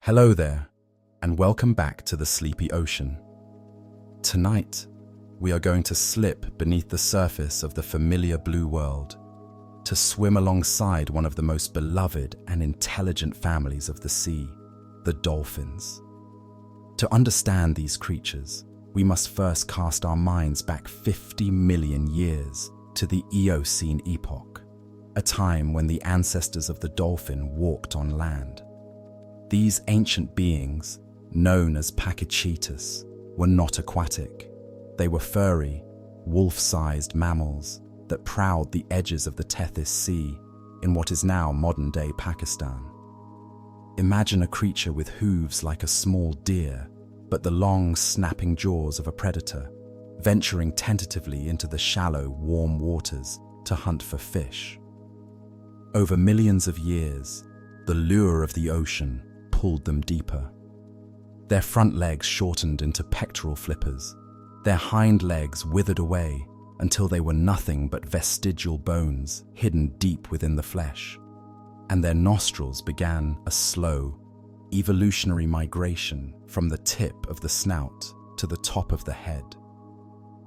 Hello there, and welcome back to the sleepy ocean. Tonight, we are going to slip beneath the surface of the familiar blue world, to swim alongside one of the most beloved and intelligent families of the sea, the dolphins. To understand these creatures, we must first cast our minds back 50 million years to the Eocene epoch, a time when the ancestors of the dolphin walked on land. These ancient beings, known as Pakicetus, were not aquatic. They were furry, wolf-sized mammals that prowled the edges of the Tethys Sea in what is now modern-day Pakistan. Imagine a creature with hooves like a small deer, but the long, snapping jaws of a predator, venturing tentatively into the shallow, warm waters to hunt for fish. Over millions of years, the lure of the ocean pulled them deeper. Their front legs shortened into pectoral flippers, their hind legs withered away until they were nothing but vestigial bones hidden deep within the flesh, and their nostrils began a slow, evolutionary migration from the tip of the snout to the top of the head.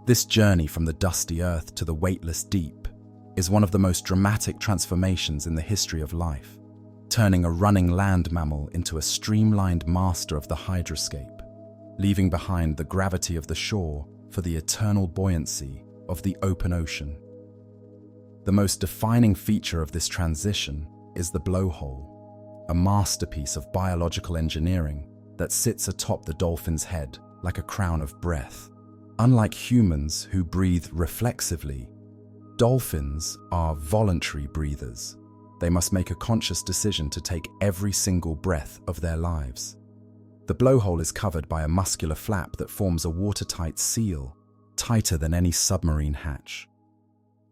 This journey from the dusty earth to the weightless deep is one of the most dramatic transformations in the history of life, turning a running land mammal into a streamlined master of the hydroscape, leaving behind the gravity of the shore for the eternal buoyancy of the open ocean. The most defining feature of this transition is the blowhole, a masterpiece of biological engineering that sits atop the dolphin's head like a crown of breath. Unlike humans who breathe reflexively, dolphins are voluntary breathers. They must make a conscious decision to take every single breath of their lives. The blowhole is covered by a muscular flap that forms a watertight seal, tighter than any submarine hatch.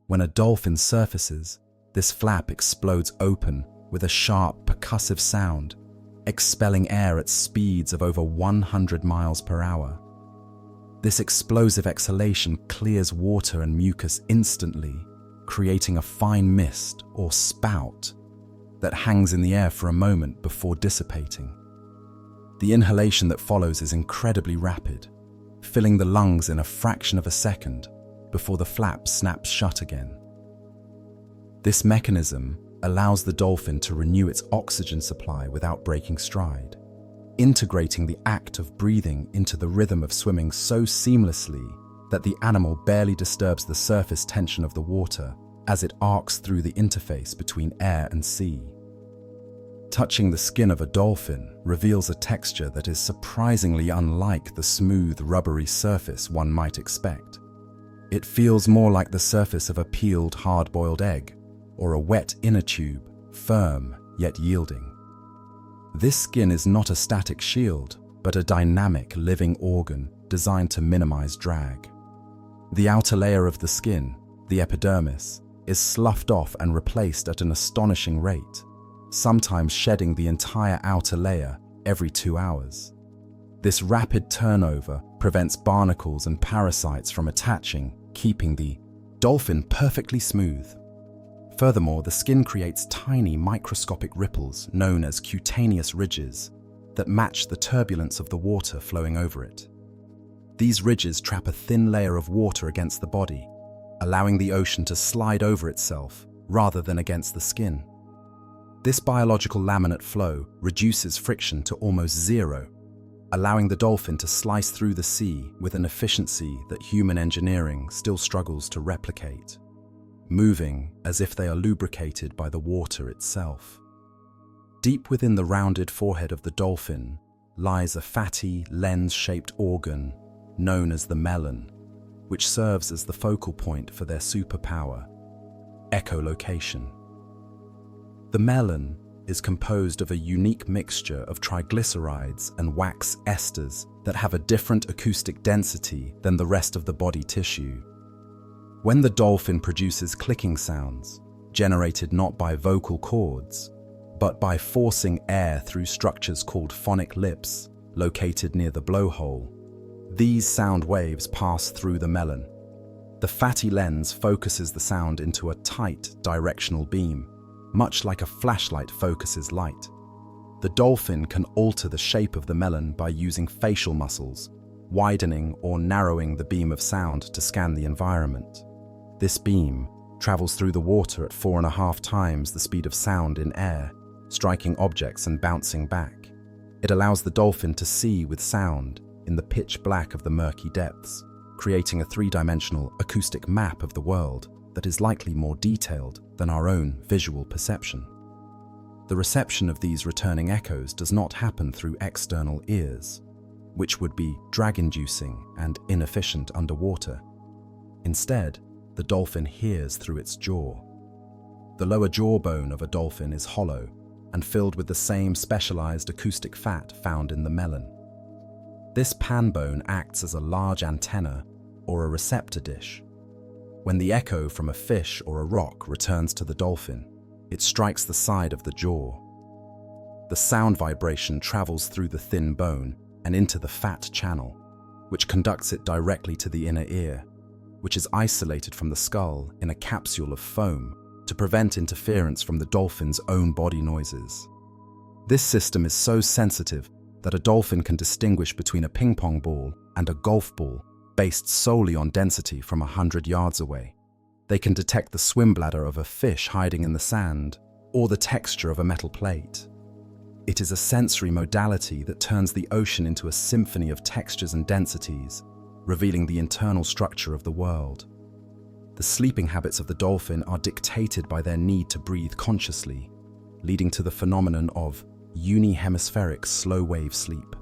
When a dolphin surfaces, this flap explodes open with a sharp, percussive sound, expelling air at speeds of over 100 miles per hour. This explosive exhalation clears water and mucus instantly, creating a fine mist or spout that hangs in the air for a moment before dissipating. The inhalation that follows is incredibly rapid, filling the lungs in a fraction of a second before the flap snaps shut again. This mechanism allows the dolphin to renew its oxygen supply without breaking stride, integrating the act of breathing into the rhythm of swimming so seamlessly that the animal barely disturbs the surface tension of the water as it arcs through the interface between air and sea. Touching the skin of a dolphin reveals a texture that is surprisingly unlike the smooth, rubbery surface one might expect. It feels more like the surface of a peeled, hard-boiled egg, or a wet inner tube, firm yet yielding. This skin is not a static shield, but a dynamic, living organ designed to minimize drag. The outer layer of the skin, the epidermis, is sloughed off and replaced at an astonishing rate, sometimes shedding the entire outer layer every 2 hours. This rapid turnover prevents barnacles and parasites from attaching, keeping the dolphin perfectly smooth. Furthermore, the skin creates tiny microscopic ripples known as cutaneous ridges that match the turbulence of the water flowing over it. These ridges trap a thin layer of water against the body, allowing the ocean to slide over itself rather than against the skin. This biological laminate flow reduces friction to almost zero, allowing the dolphin to slice through the sea with an efficiency that human engineering still struggles to replicate, moving as if they are lubricated by the water itself. Deep within the rounded forehead of the dolphin lies a fatty, lens-shaped organ known as the melon, which serves as the focal point for their superpower, echolocation. The melon is composed of a unique mixture of triglycerides and wax esters that have a different acoustic density than the rest of the body tissue. When the dolphin produces clicking sounds, generated not by vocal cords, but by forcing air through structures called phonic lips located near the blowhole, these sound waves pass through the melon. The fatty lens focuses the sound into a tight directional beam, much like a flashlight focuses light. The dolphin can alter the shape of the melon by using facial muscles, widening or narrowing the beam of sound to scan the environment. This beam travels through the water at 4.5 times the speed of sound in air, striking objects and bouncing back. It allows the dolphin to see with sound in the pitch black of the murky depths, creating a 3-dimensional acoustic map of the world that is likely more detailed than our own visual perception. The reception of these returning echoes does not happen through external ears, which would be drag-inducing and inefficient underwater. Instead, the dolphin hears through its jaw. The lower jawbone of a dolphin is hollow and filled with the same specialized acoustic fat found in the melon. This pan bone acts as a large antenna or a receptor dish. When the echo from a fish or a rock returns to the dolphin, it strikes the side of the jaw. The sound vibration travels through the thin bone and into the fat channel, which conducts it directly to the inner ear, which is isolated from the skull in a capsule of foam to prevent interference from the dolphin's own body noises. This system is so sensitive that a dolphin can distinguish between a ping pong ball and a golf ball based solely on density from 100 yards away. They can detect the swim bladder of a fish hiding in the sand or the texture of a metal plate. It is a sensory modality that turns the ocean into a symphony of textures and densities, revealing the internal structure of the world. The sleeping habits of the dolphin are dictated by their need to breathe consciously, leading to the phenomenon of unihemispheric slow-wave sleep.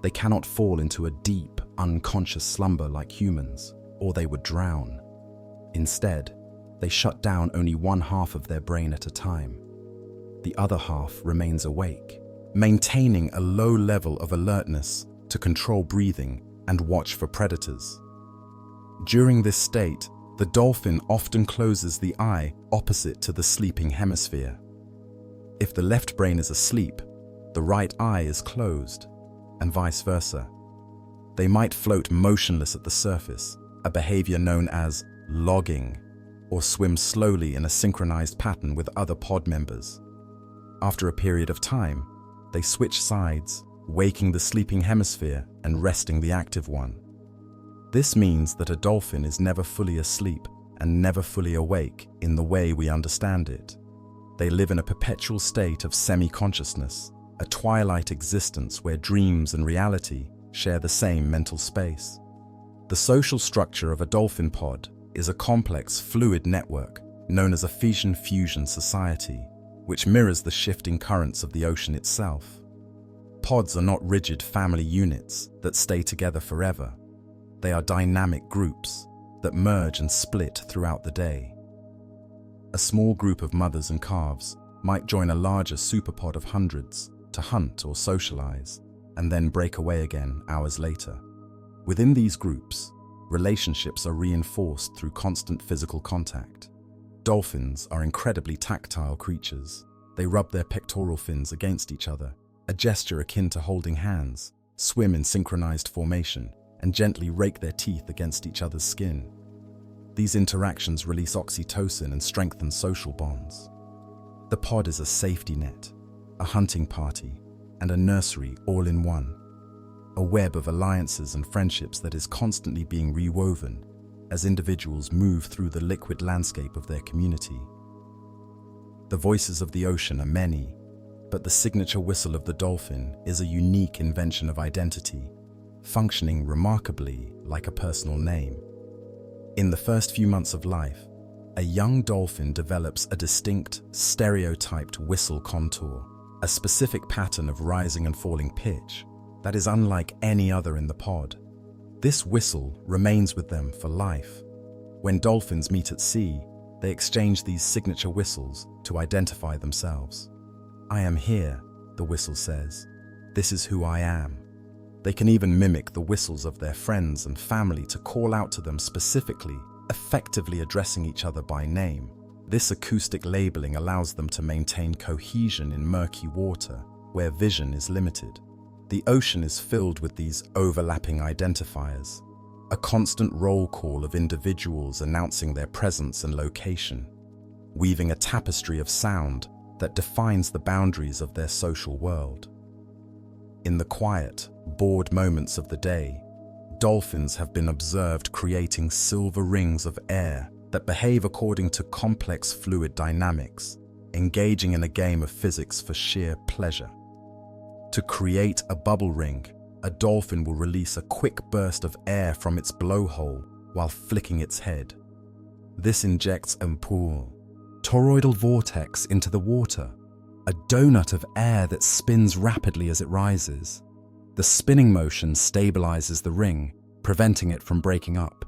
They cannot fall into a deep, unconscious slumber like humans, or they would drown. Instead, they shut down only one half of their brain at a time. The other half remains awake, maintaining a low level of alertness to control breathing and watch for predators. During this state, the dolphin often closes the eye opposite to the sleeping hemisphere. If the left brain is asleep, the right eye is closed, and vice versa. They might float motionless at the surface, a behavior known as logging, or swim slowly in a synchronized pattern with other pod members. After a period of time, they switch sides, waking the sleeping hemisphere and resting the active one. This means that a dolphin is never fully asleep and never fully awake in the way we understand it. They live in a perpetual state of semi-consciousness, a twilight existence where dreams and reality share the same mental space. The social structure of a dolphin pod is a complex, fluid network known as a fission-fusion society, which mirrors the shifting currents of the ocean itself. Pods are not rigid family units that stay together forever. They are dynamic groups that merge and split throughout the day. A small group of mothers and calves might join a larger superpod of hundreds to hunt or socialize, and then break away again hours later. Within these groups, relationships are reinforced through constant physical contact. Dolphins are incredibly tactile creatures. They rub their pectoral fins against each other, a gesture akin to holding hands, swim in synchronized formation, and gently rake their teeth against each other's skin. These interactions release oxytocin and strengthen social bonds. The pod is a safety net, a hunting party, and a nursery all in one. A web of alliances and friendships that is constantly being rewoven as individuals move through the liquid landscape of their community. The voices of the ocean are many, but the signature whistle of the dolphin is a unique invention of identity, functioning remarkably like a personal name. In the first few months of life, a young dolphin develops a distinct, stereotyped whistle contour, a specific pattern of rising and falling pitch that is unlike any other in the pod. This whistle remains with them for life. When dolphins meet at sea, they exchange these signature whistles to identify themselves. "I am here," the whistle says. "This is who I am." They can even mimic the whistles of their friends and family to call out to them specifically, effectively addressing each other by name. This acoustic labeling allows them to maintain cohesion in murky water, where vision is limited. The ocean is filled with these overlapping identifiers, a constant roll call of individuals announcing their presence and location, weaving a tapestry of sound that defines the boundaries of their social world. In the quiet, bored moments of the day, dolphins have been observed creating silver rings of air that behave according to complex fluid dynamics, engaging in a game of physics for sheer pleasure. To create a bubble ring, a dolphin will release a quick burst of air from its blowhole while flicking its head. This injects a toroidal vortex into the water, a donut of air that spins rapidly as it rises. The spinning motion stabilizes the ring, preventing it from breaking up.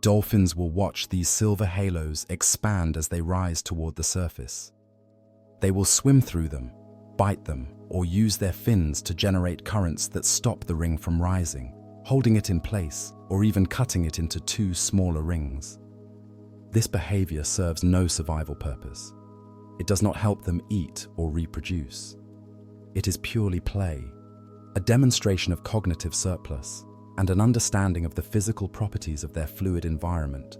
Dolphins will watch these silver halos expand as they rise toward the surface. They will swim through them, bite them, or use their fins to generate currents that stop the ring from rising, holding it in place, or even cutting it into two smaller rings. This behavior serves no survival purpose. It does not help them eat or reproduce. It is purely play, a demonstration of cognitive surplus and an understanding of the physical properties of their fluid environment,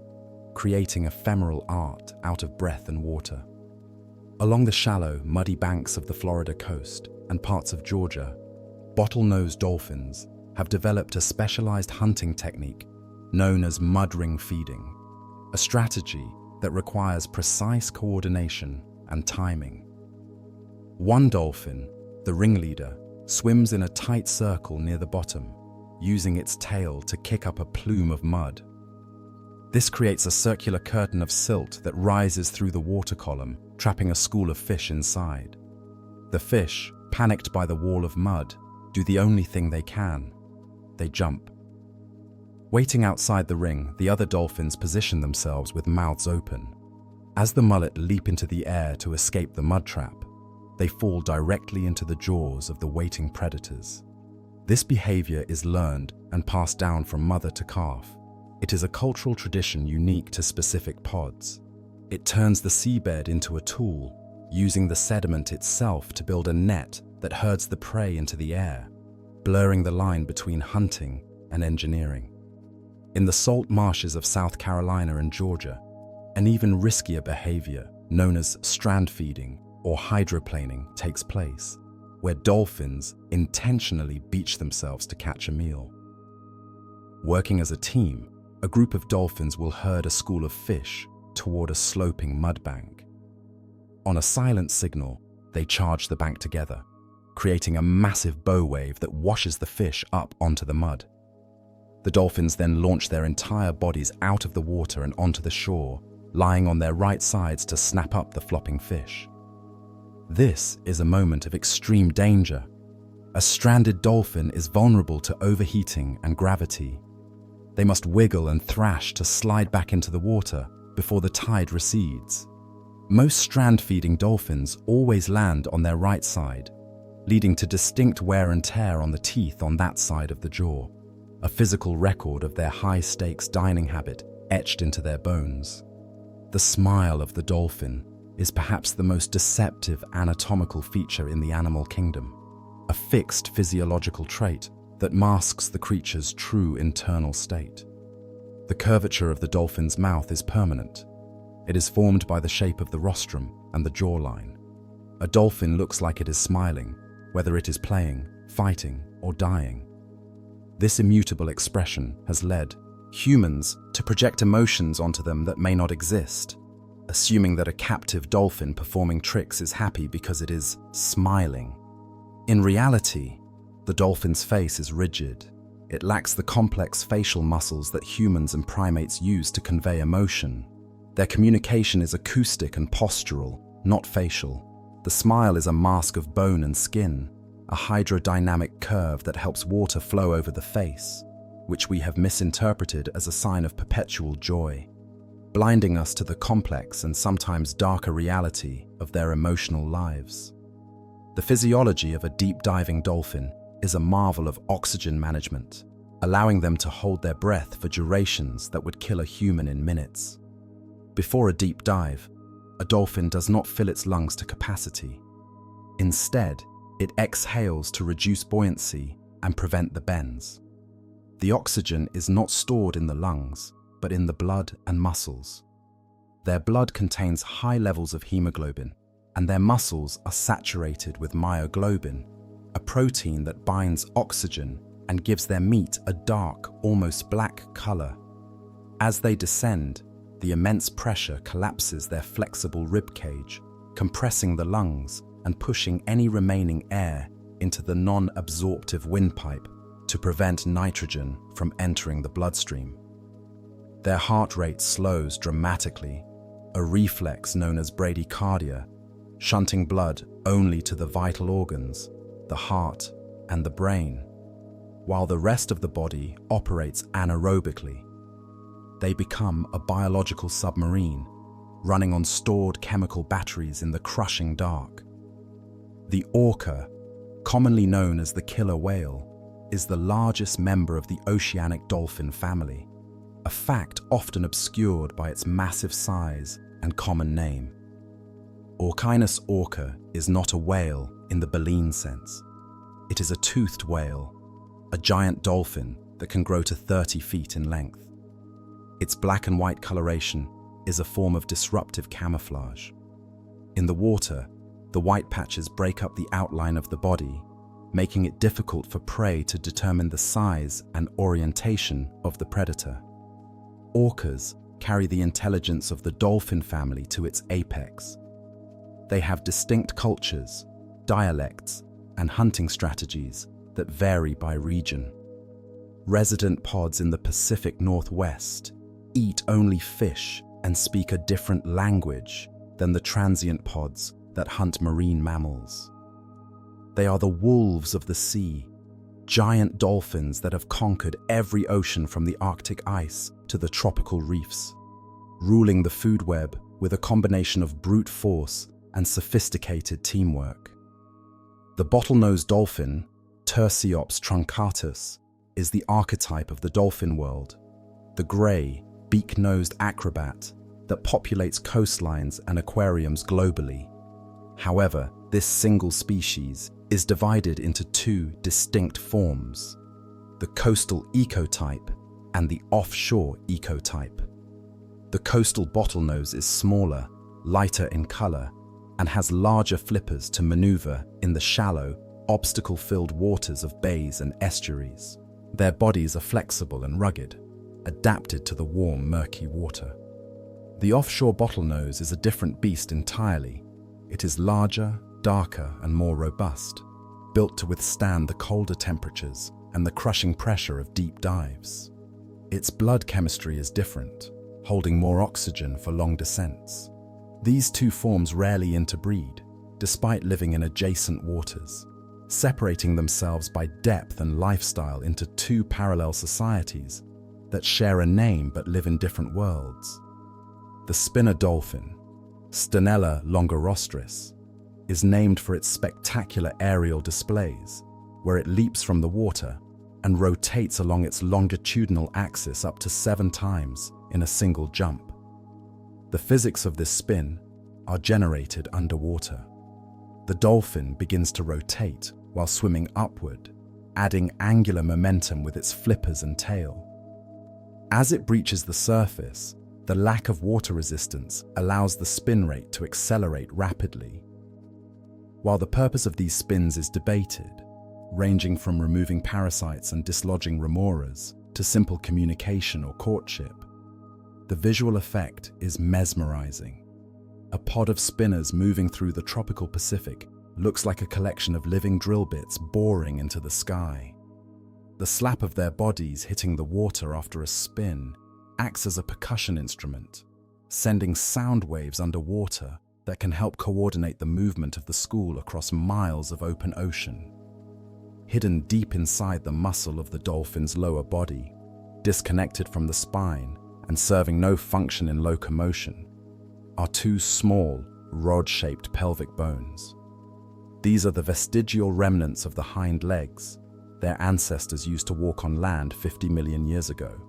creating ephemeral art out of breath and water. Along the shallow, muddy banks of the Florida coast and parts of Georgia, bottlenose dolphins have developed a specialized hunting technique known as mud ring feeding, a strategy that requires precise coordination and timing. One dolphin, the ringleader, swims in a tight circle near the bottom, using its tail to kick up a plume of mud. This creates a circular curtain of silt that rises through the water column, trapping a school of fish inside. The fish, panicked by the wall of mud, do the only thing they can. They jump. Waiting outside the ring, the other dolphins position themselves with mouths open. As the mullet leap into the air to escape the mud trap, they fall directly into the jaws of the waiting predators. This behavior is learned and passed down from mother to calf. It is a cultural tradition unique to specific pods. It turns the seabed into a tool, using the sediment itself to build a net that herds the prey into the air, blurring the line between hunting and engineering. In the salt marshes of South Carolina and Georgia, an even riskier behavior, known as strand feeding or hydroplaning, takes place, where dolphins intentionally beach themselves to catch a meal. Working as a team, a group of dolphins will herd a school of fish toward a sloping mud bank. On a silent signal, they charge the bank together, creating a massive bow wave that washes the fish up onto the mud. The dolphins then launch their entire bodies out of the water and onto the shore, lying on their right sides to snap up the flopping fish. This is a moment of extreme danger. A stranded dolphin is vulnerable to overheating and gravity. They must wiggle and thrash to slide back into the water before the tide recedes. Most strand-feeding dolphins always land on their right side, leading to distinct wear and tear on the teeth on that side of the jaw, a physical record of their high-stakes dining habit etched into their bones. The smile of the dolphin is perhaps the most deceptive anatomical feature in the animal kingdom, a fixed physiological trait that masks the creature's true internal state. The curvature of the dolphin's mouth is permanent. It is formed by the shape of the rostrum and the jawline. A dolphin looks like it is smiling, whether it is playing, fighting, or dying. This immutable expression has led humans to project emotions onto them that may not exist, assuming that a captive dolphin performing tricks is happy because it is smiling. In reality, the dolphin's face is rigid. It lacks the complex facial muscles that humans and primates use to convey emotion. Their communication is acoustic and postural, not facial. The smile is a mask of bone and skin, a hydrodynamic curve that helps water flow over the face, which we have misinterpreted as a sign of perpetual joy, blinding us to the complex and sometimes darker reality of their emotional lives. The physiology of a deep-diving dolphin is a marvel of oxygen management, allowing them to hold their breath for durations that would kill a human in minutes. Before a deep dive, a dolphin does not fill its lungs to capacity. Instead, it exhales to reduce buoyancy and prevent the bends. The oxygen is not stored in the lungs, but in the blood and muscles. Their blood contains high levels of hemoglobin, and their muscles are saturated with myoglobin, a protein that binds oxygen and gives their meat a dark, almost black color. As they descend, the immense pressure collapses their flexible rib cage, compressing the lungs and pushing any remaining air into the non-absorptive windpipe to prevent nitrogen from entering the bloodstream. Their heart rate slows dramatically, a reflex known as bradycardia, shunting blood only to the vital organs, the heart and the brain, while the rest of the body operates anaerobically. They become a biological submarine, running on stored chemical batteries in the crushing dark. The orca, commonly known as the killer whale, is the largest member of the oceanic dolphin family, a fact often obscured by its massive size and common name. Orchinus orca is not a whale in the baleen sense. It is a toothed whale, a giant dolphin that can grow to 30 feet in length. Its black and white coloration is a form of disruptive camouflage. In the water, the white patches break up the outline of the body, making it difficult for prey to determine the size and orientation of the predator. Orcas carry the intelligence of the dolphin family to its apex. They have distinct cultures, dialects, and hunting strategies that vary by region. Resident pods in the Pacific Northwest eat only fish and speak a different language than the transient pods that hunt marine mammals. They are the wolves of the sea, giant dolphins that have conquered every ocean from the Arctic ice to the tropical reefs, ruling the food web with a combination of brute force and sophisticated teamwork. The bottlenose dolphin, Tursiops truncatus, is the archetype of the dolphin world, the grey, beak-nosed acrobat that populates coastlines and aquariums globally. However, this single species is divided into two distinct forms: the coastal ecotype and the offshore ecotype. The coastal bottlenose is smaller, lighter in color, and has larger flippers to maneuver in the shallow, obstacle-filled waters of bays and estuaries. Their bodies are flexible and rugged, adapted to the warm, murky water. The offshore bottlenose is a different beast entirely. It is larger, darker, and more robust, built to withstand the colder temperatures and the crushing pressure of deep dives. Its blood chemistry is different, holding more oxygen for long descents. These two forms rarely interbreed, despite living in adjacent waters, separating themselves by depth and lifestyle into two parallel societies that share a name but live in different worlds. The spinner dolphin, Stenella longirostris, is named for its spectacular aerial displays, where it leaps from the water and rotates along its longitudinal axis up to 7 times in a single jump. The physics of this spin are generated underwater. The dolphin begins to rotate while swimming upward, adding angular momentum with its flippers and tail. As it breaches the surface, the lack of water resistance allows the spin rate to accelerate rapidly. While the purpose of these spins is debated, ranging from removing parasites and dislodging remoras to simple communication or courtship, the visual effect is mesmerizing. A pod of spinners moving through the tropical Pacific looks like a collection of living drill bits boring into the sky. The slap of their bodies hitting the water after a spin acts as a percussion instrument, sending sound waves underwater that can help coordinate the movement of the school across miles of open ocean. Hidden deep inside the muscle of the dolphin's lower body, disconnected from the spine and serving no function in locomotion, are 2 small, rod-shaped pelvic bones. These are the vestigial remnants of the hind legs their ancestors used to walk on land 50 million years ago.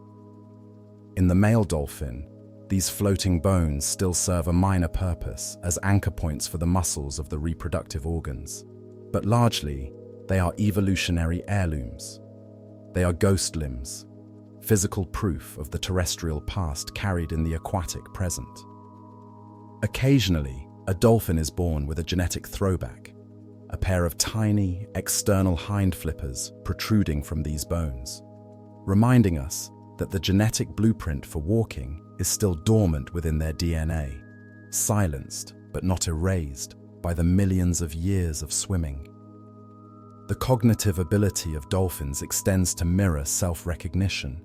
In the male dolphin, these floating bones still serve a minor purpose as anchor points for the muscles of the reproductive organs, but largely, they are evolutionary heirlooms. They are ghost limbs, physical proof of the terrestrial past carried in the aquatic present. Occasionally, A dolphin is born with a genetic throwback, a pair of tiny, external hind flippers protruding from these bones, reminding us that the genetic blueprint for walking is still dormant within their DNA, silenced but not erased by the millions of years of swimming. The cognitive ability of dolphins extends to mirror self-recognition,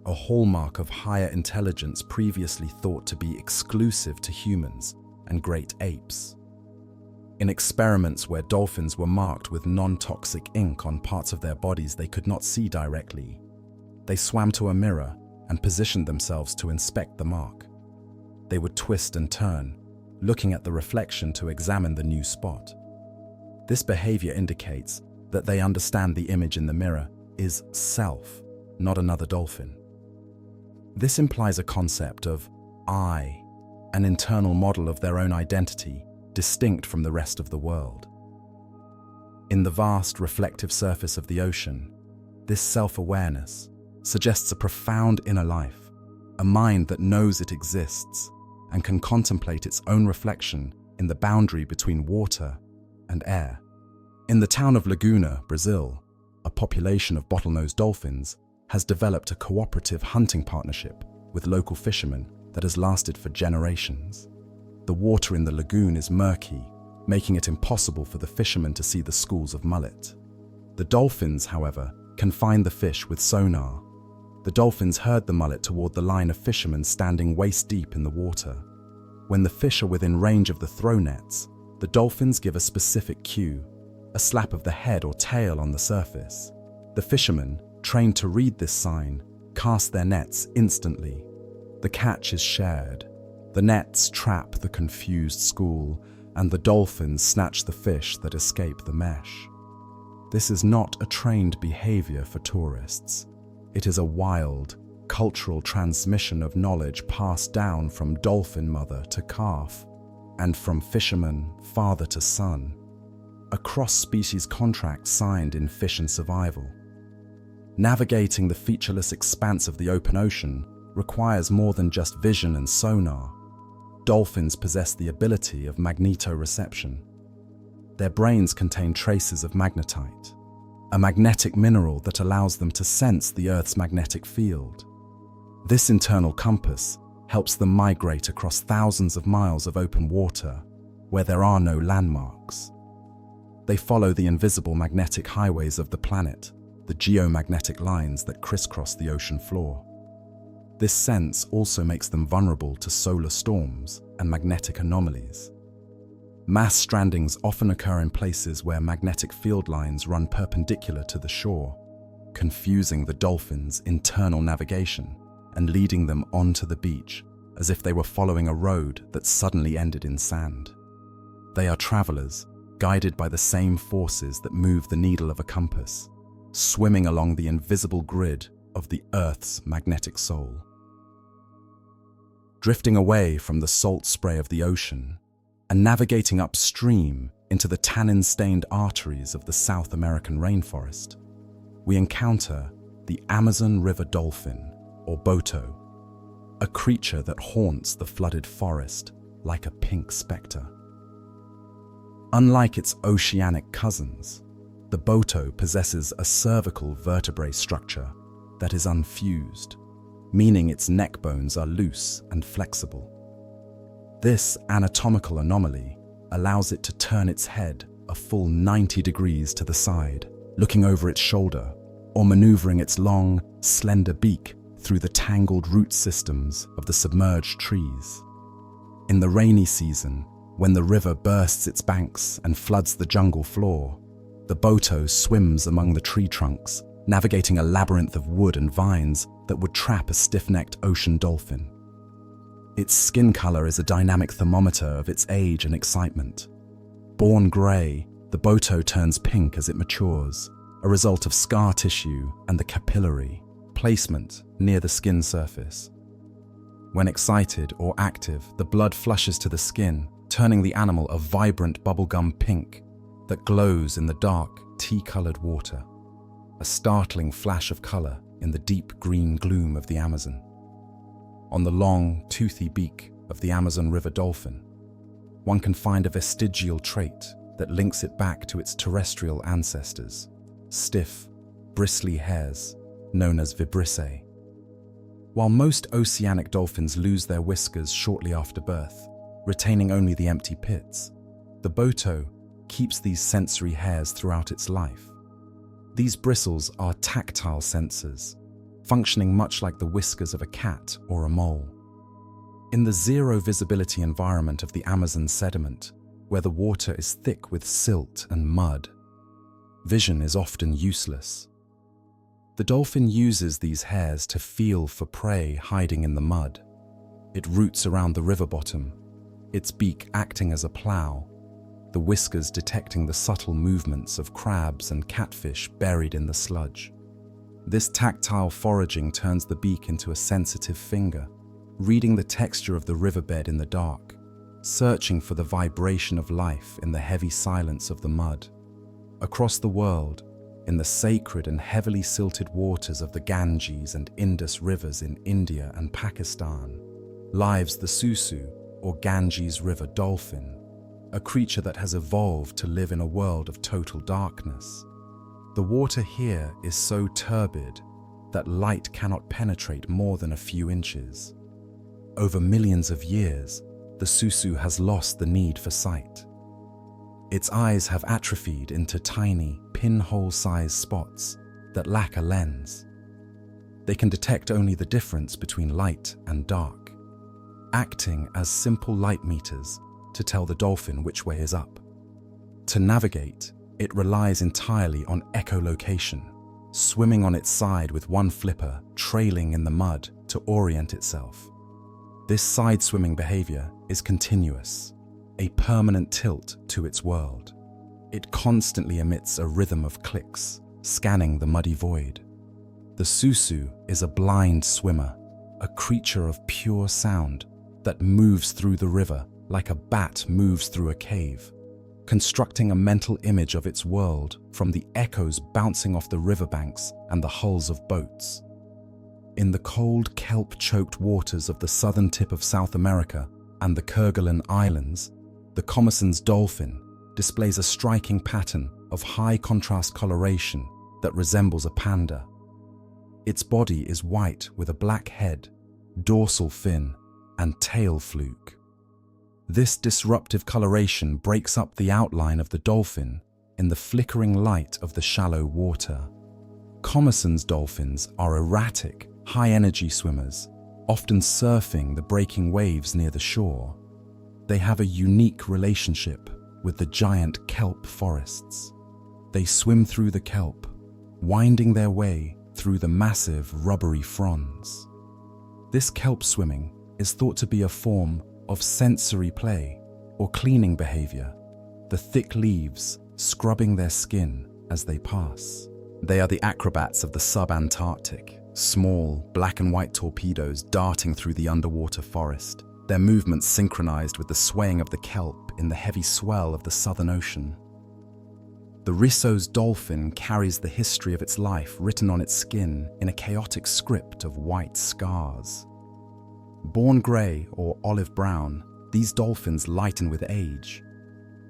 a hallmark of higher intelligence previously thought to be exclusive to humans and great apes. In experiments where dolphins were marked with non-toxic ink on parts of their bodies they could not see directly, they swam to a mirror and positioned themselves to inspect the mark. They would twist and turn, looking at the reflection to examine the new spot. This behavior indicates that they understand the image in the mirror is self, not another dolphin. This implies a concept of I, an internal model of their own identity, distinct from the rest of the world. In the vast reflective surface of the ocean, this self-awareness suggests a profound inner life, a mind that knows it exists and can contemplate its own reflection in the boundary between water and air. In the town of Laguna, Brazil, a population of bottlenose dolphins has developed a cooperative hunting partnership with local fishermen that has lasted for generations. The water in the lagoon is murky, making it impossible for the fishermen to see the schools of mullet. The dolphins, however, can find the fish with sonar. The dolphins herd the mullet toward the line of fishermen standing waist-deep in the water. When the fish are within range of the throw nets, the dolphins give a specific cue, a slap of the head or tail on the surface. The fishermen, trained to read this sign, cast their nets instantly. The catch is shared. The nets trap the confused school, and the dolphins snatch the fish that escape the mesh. This is not a trained behavior for tourists. It is a wild, cultural transmission of knowledge passed down from dolphin mother to calf, and from fisherman father to son. A cross-species contract signed in fish and survival. Navigating the featureless expanse of the open ocean requires more than just vision and sonar. Dolphins possess the ability of magnetoreception. Their brains contain traces of magnetite, a magnetic mineral that allows them to sense the Earth's magnetic field. This internal compass helps them migrate across thousands of miles of open water where there are no landmarks. They follow the invisible magnetic highways of the planet, the geomagnetic lines that crisscross the ocean floor. This sense also makes them vulnerable to solar storms and magnetic anomalies. Mass strandings often occur in places where magnetic field lines run perpendicular to the shore, confusing the dolphins' internal navigation and leading them onto the beach as if they were following a road that suddenly ended in sand. They are travelers, guided by the same forces that move the needle of a compass, swimming along the invisible grid of the Earth's magnetic soul. Drifting away from the salt spray of the ocean and navigating upstream into the tannin-stained arteries of the South American rainforest, we encounter the Amazon River dolphin, or boto, a creature that haunts the flooded forest like a pink spectre. Unlike its oceanic cousins, the boto possesses a cervical vertebrae structure that is unfused, meaning its neck bones are loose and flexible. This anatomical anomaly allows it to turn its head a full 90 degrees to the side, looking over its shoulder, or maneuvering its long, slender beak through the tangled root systems of the submerged trees. In the rainy season, when the river bursts its banks and floods the jungle floor, the boto swims among the tree trunks, navigating a labyrinth of wood and vines that would trap a stiff-necked ocean dolphin. Its skin color is a dynamic thermometer of its age and excitement. Born gray, the boto turns pink as it matures, a result of scar tissue and the capillary placement near the skin surface. When excited or active, the blood flushes to the skin, turning the animal a vibrant bubblegum pink that glows in the dark, tea-colored water, a startling flash of color in the deep green gloom of the Amazon. On the long, toothy beak of the Amazon River dolphin, one can find a vestigial trait that links it back to its terrestrial ancestors: stiff, bristly hairs known as vibrissae. While most oceanic dolphins lose their whiskers shortly after birth, retaining only the empty pits, the boto keeps these sensory hairs throughout its life. These bristles are tactile sensors, functioning much like the whiskers of a cat or a mole. In the zero-visibility environment of the Amazon sediment, where the water is thick with silt and mud, vision is often useless. The dolphin uses these hairs to feel for prey hiding in the mud. It roots around the river bottom, its beak acting as a plow, the whiskers detecting the subtle movements of crabs and catfish buried in the sludge. This tactile foraging turns the beak into a sensitive finger, reading the texture of the riverbed in the dark, searching for the vibration of life in the heavy silence of the mud. Across the world, in the sacred and heavily silted waters of the Ganges and Indus rivers in India and Pakistan, lives the susu, or Ganges River dolphin, a creature that has evolved to live in a world of total darkness. The water here is so turbid that light cannot penetrate more than a few inches. Over millions of years, the susu has lost the need for sight. Its eyes have atrophied into tiny, pinhole-sized spots that lack a lens. They can detect only the difference between light and dark, acting as simple light meters to tell the dolphin which way is up. To navigate, it relies entirely on echolocation, swimming on its side with one flipper trailing in the mud to orient itself. This side-swimming behavior is continuous, a permanent tilt to its world. It constantly emits a rhythm of clicks, scanning the muddy void. The susu is a blind swimmer, a creature of pure sound that moves through the river like a bat moves through a cave, constructing a mental image of its world from the echoes bouncing off the riverbanks and the hulls of boats. In the cold, kelp-choked waters of the southern tip of South America and the Kerguelen Islands, the Commerson's dolphin displays a striking pattern of high-contrast coloration that resembles a panda. Its body is white with a black head, dorsal fin, and tail fluke. This disruptive coloration breaks up the outline of the dolphin in the flickering light of the shallow water. Commerson's dolphins are erratic, high-energy swimmers, often surfing the breaking waves near the shore. They have a unique relationship with the giant kelp forests. They swim through the kelp, winding their way through the massive rubbery fronds. This kelp swimming is thought to be a form of sensory play or cleaning behavior, the thick leaves scrubbing their skin as they pass. They are the acrobats of the sub-Antarctic, small black and white torpedoes darting through the underwater forest, their movements synchronized with the swaying of the kelp in the heavy swell of the Southern Ocean. The Risso's dolphin carries the history of its life written on its skin in a chaotic script of white scars. Born grey or olive brown, these dolphins lighten with age,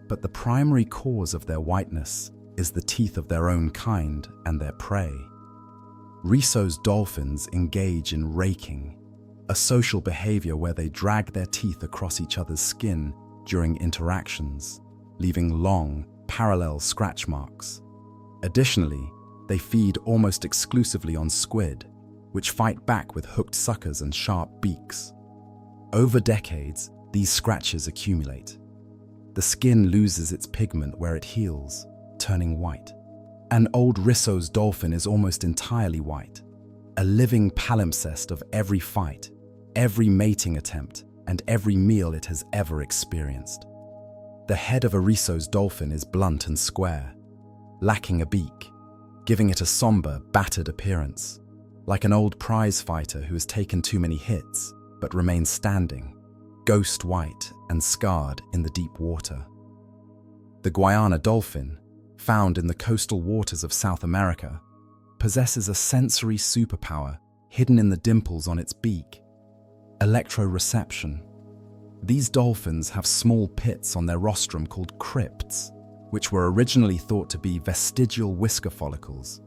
but the primary cause of their whiteness is the teeth of their own kind and their prey. Risso's dolphins engage in raking, a social behavior where they drag their teeth across each other's skin during interactions, leaving long, parallel scratch marks. Additionally, they feed almost exclusively on squid, which fight back with hooked suckers and sharp beaks. Over decades, these scratches accumulate. The skin loses its pigment where it heals, turning white. An old Risso's dolphin is almost entirely white, a living palimpsest of every fight, every mating attempt, and every meal it has ever experienced. The head of a Risso's dolphin is blunt and square, lacking a beak, giving it a somber, battered appearance, like an old prize fighter who has taken too many hits but remains standing, ghost white and scarred in the deep water. The Guiana dolphin, found in the coastal waters of South America, possesses a sensory superpower hidden in the dimples on its beak: electroreception. These dolphins have small pits on their rostrum called crypts, which were originally thought to be vestigial whisker follicles.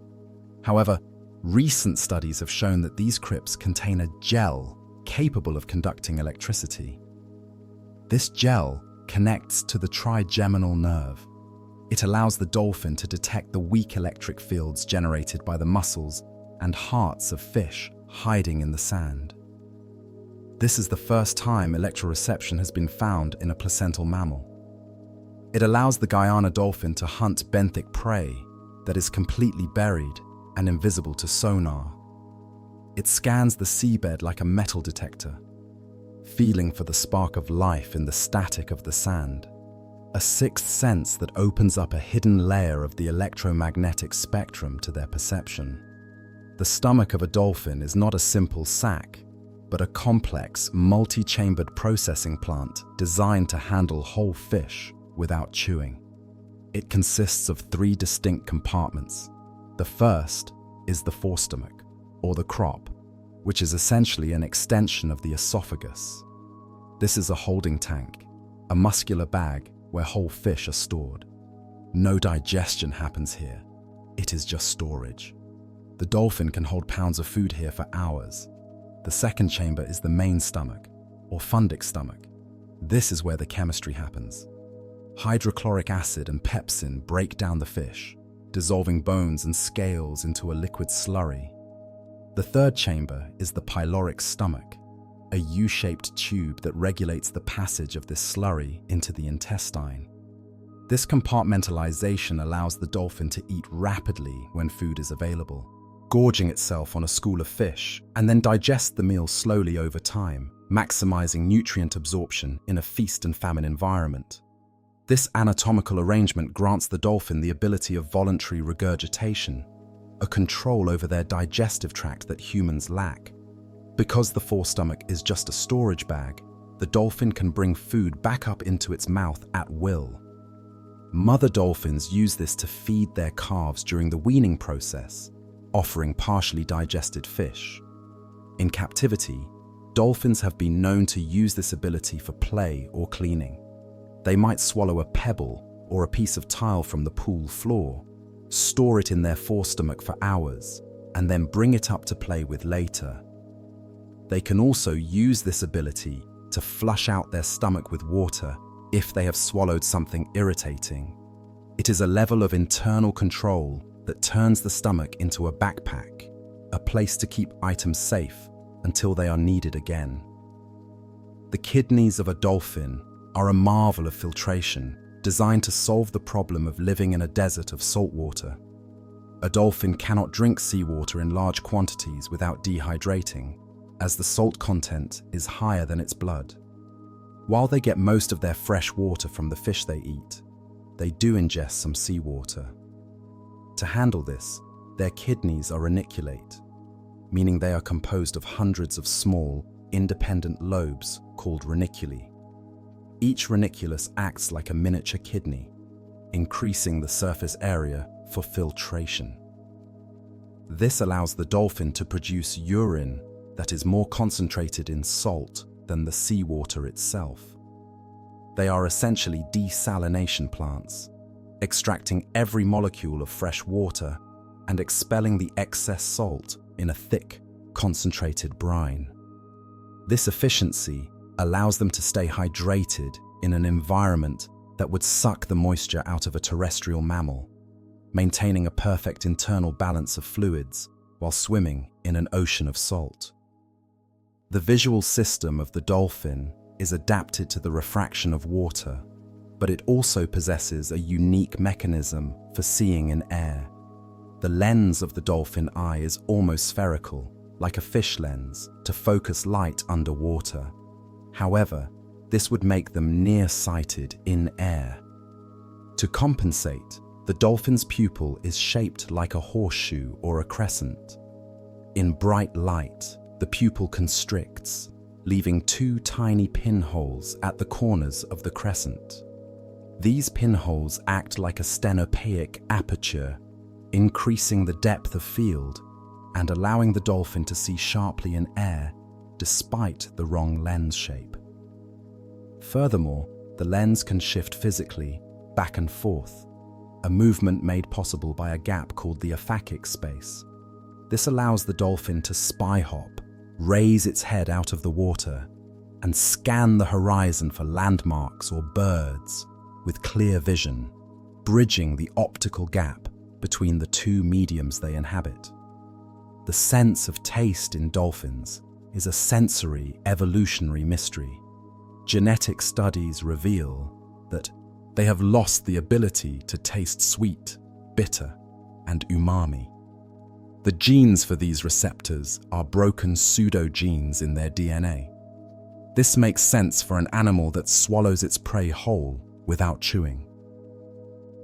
However, recent studies have shown that these crypts contain a gel capable of conducting electricity. This gel connects to the trigeminal nerve. It allows the dolphin to detect the weak electric fields generated by the muscles and hearts of fish hiding in the sand. This is the first time electroreception has been found in a placental mammal. It allows the Guyana dolphin to hunt benthic prey that is completely buried and invisible to sonar. It scans the seabed like a metal detector, feeling for the spark of life in the static of the sand, a sixth sense that opens up a hidden layer of the electromagnetic spectrum to their perception. The stomach of a dolphin is not a simple sac, but a complex, multi-chambered processing plant designed to handle whole fish without chewing. It consists of 3 distinct compartments. The first is the forestomach, or the crop, which is essentially an extension of the esophagus. This is a holding tank, a muscular bag where whole fish are stored. No digestion happens here. It is just storage. The dolphin can hold pounds of food here for hours. The second chamber is the main stomach, or fundic stomach. This is where the chemistry happens. Hydrochloric acid and pepsin break down the fish, dissolving bones and scales into a liquid slurry. The third chamber is the pyloric stomach, a U-shaped tube that regulates the passage of this slurry into the intestine. This compartmentalization allows the dolphin to eat rapidly when food is available, gorging itself on a school of fish, and then digest the meal slowly over time, maximizing nutrient absorption in a feast and famine environment. This anatomical arrangement grants the dolphin the ability of voluntary regurgitation, a control over their digestive tract that humans lack. Because the forestomach is just a storage bag, the dolphin can bring food back up into its mouth at will. Mother dolphins use this to feed their calves during the weaning process, offering partially digested fish. In captivity, dolphins have been known to use this ability for play or cleaning. They might swallow a pebble or a piece of tile from the pool floor, store it in their forestomach for hours, and then bring it up to play with later. They can also use this ability to flush out their stomach with water if they have swallowed something irritating. It is a level of internal control that turns the stomach into a backpack, a place to keep items safe until they are needed again. The kidneys of a dolphin are a marvel of filtration, designed to solve the problem of living in a desert of salt water. A dolphin cannot drink seawater in large quantities without dehydrating, as the salt content is higher than its blood. While they get most of their fresh water from the fish they eat, they do ingest some seawater. To handle this, their kidneys are reniculate, meaning they are composed of hundreds of small, independent lobes called raniculi. Each reniculus acts like a miniature kidney, increasing the surface area for filtration. This allows the dolphin to produce urine that is more concentrated in salt than the seawater itself. They are essentially desalination plants, extracting every molecule of fresh water and expelling the excess salt in a thick, concentrated brine. This efficiency allows them to stay hydrated in an environment that would suck the moisture out of a terrestrial mammal, maintaining a perfect internal balance of fluids while swimming in an ocean of salt. The visual system of the dolphin is adapted to the refraction of water, but it also possesses a unique mechanism for seeing in air. The lens of the dolphin eye is almost spherical, like a fish lens, to focus light underwater. However, this would make them nearsighted in air. To compensate, the dolphin's pupil is shaped like a horseshoe or a crescent. In bright light, the pupil constricts, leaving 2 tiny pinholes at the corners of the crescent. These pinholes act like a stenopeic aperture, increasing the depth of field and allowing the dolphin to see sharply in air despite the wrong lens shape. Furthermore, the lens can shift physically, back and forth, a movement made possible by a gap called the aphakic space. This allows the dolphin to spy hop, raise its head out of the water, and scan the horizon for landmarks or birds with clear vision, bridging the optical gap between the two mediums they inhabit. The sense of taste in dolphins is a sensory, evolutionary mystery. Genetic studies reveal that they have lost the ability to taste sweet, bitter, and umami. The genes for these receptors are broken pseudogenes in their DNA. This makes sense for an animal that swallows its prey whole without chewing.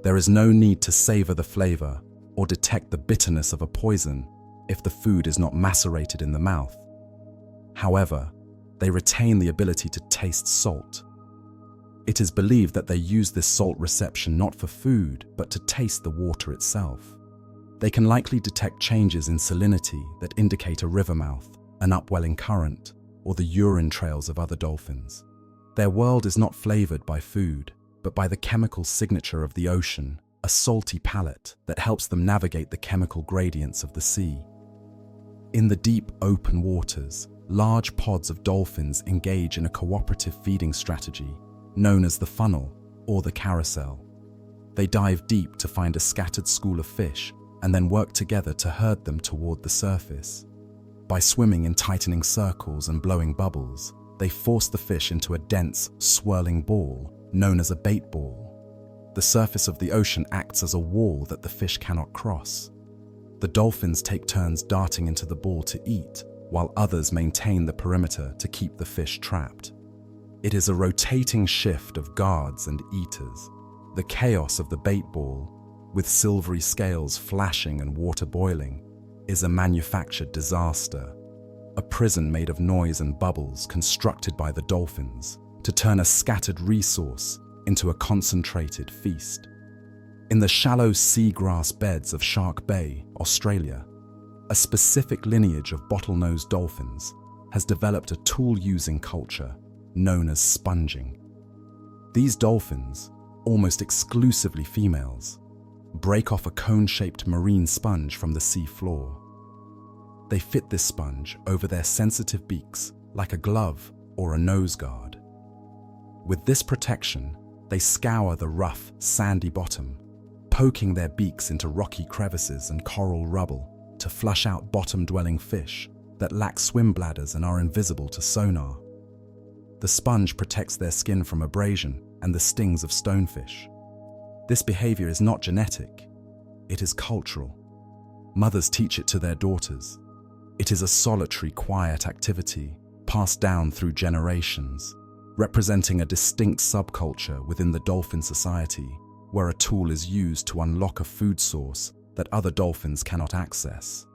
There is no need to savor the flavor or detect the bitterness of a poison if the food is not macerated in the mouth. However, they retain the ability to taste salt. It is believed that they use this salt reception not for food, but to taste the water itself. They can likely detect changes in salinity that indicate a river mouth, an upwelling current, or the urine trails of other dolphins. Their world is not flavored by food, but by the chemical signature of the ocean, a salty palate that helps them navigate the chemical gradients of the sea. In the deep, open waters, large pods of dolphins engage in a cooperative feeding strategy known as the funnel or the carousel. They dive deep to find a scattered school of fish and then work together to herd them toward the surface. By swimming in tightening circles and blowing bubbles, they force the fish into a dense, swirling ball known as a bait ball. The surface of the ocean acts as a wall that the fish cannot cross. The dolphins take turns darting into the ball to eat, while others maintain the perimeter to keep the fish trapped. It is a rotating shift of guards and eaters. The chaos of the bait ball, with silvery scales flashing and water boiling, is a manufactured disaster, a prison made of noise and bubbles constructed by the dolphins to turn a scattered resource into a concentrated feast. In the shallow seagrass beds of Shark Bay, Australia, a specific lineage of bottlenose dolphins has developed a tool-using culture known as sponging. These dolphins, almost exclusively females, break off a cone-shaped marine sponge from the sea floor. They fit this sponge over their sensitive beaks like a glove or a nose guard. With this protection, they scour the rough, sandy bottom, poking their beaks into rocky crevices and coral rubble to flush out bottom-dwelling fish that lack swim bladders and are invisible to sonar. The sponge protects their skin from abrasion and the stings of stonefish. This behavior is not genetic, it is cultural. Mothers teach it to their daughters. It is a solitary, quiet activity passed down through generations, representing a distinct subculture within the dolphin society, where a tool is used to unlock a food source that other dolphins cannot access.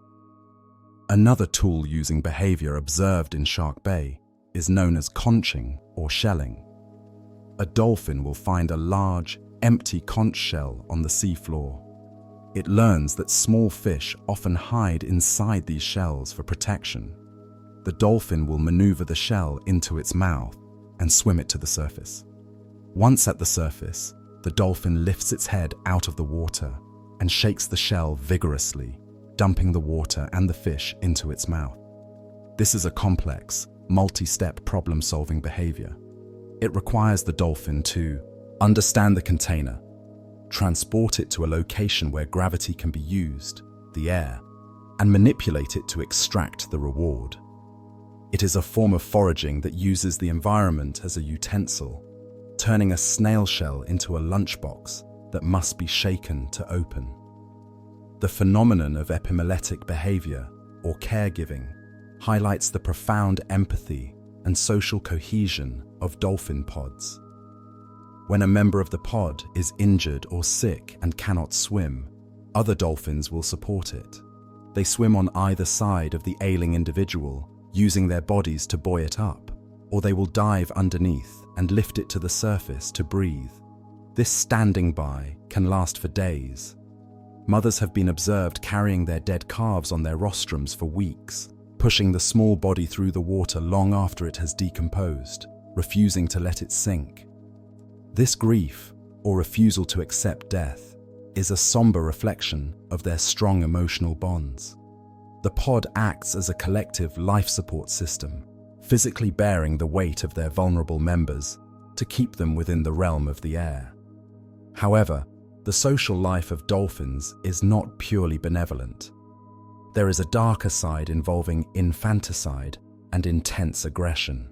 Another tool-using behavior observed in Shark Bay is known as conching or shelling. A dolphin will find a large, empty conch shell on the seafloor. It learns that small fish often hide inside these shells for protection. The dolphin will maneuver the shell into its mouth and swim it to the surface. Once at the surface, the dolphin lifts its head out of the water and shakes the shell vigorously, dumping the water and the fish into its mouth. This is a complex, multi-step problem-solving behavior. It requires the dolphin to understand the container, transport it to a location where gravity can be used, the air, and manipulate it to extract the reward. It is a form of foraging that uses the environment as a utensil, turning a snail shell into a lunchbox that must be shaken to open. The phenomenon of epimelectic behavior, or caregiving, highlights the profound empathy and social cohesion of dolphin pods. When a member of the pod is injured or sick and cannot swim, other dolphins will support it. They swim on either side of the ailing individual, using their bodies to buoy it up, or they will dive underneath and lift it to the surface to breathe. This standing by can last for days. Mothers have been observed carrying their dead calves on their rostrums for weeks, pushing the small body through the water long after it has decomposed. refusing to let it sink. This grief, or refusal to accept death, is a somber reflection of their strong emotional bonds. The pod acts as a collective life support system, physically bearing the weight of their vulnerable members to keep them within the realm of the air. However, the social life of dolphins is not purely benevolent. There is a darker side involving infanticide and intense aggression.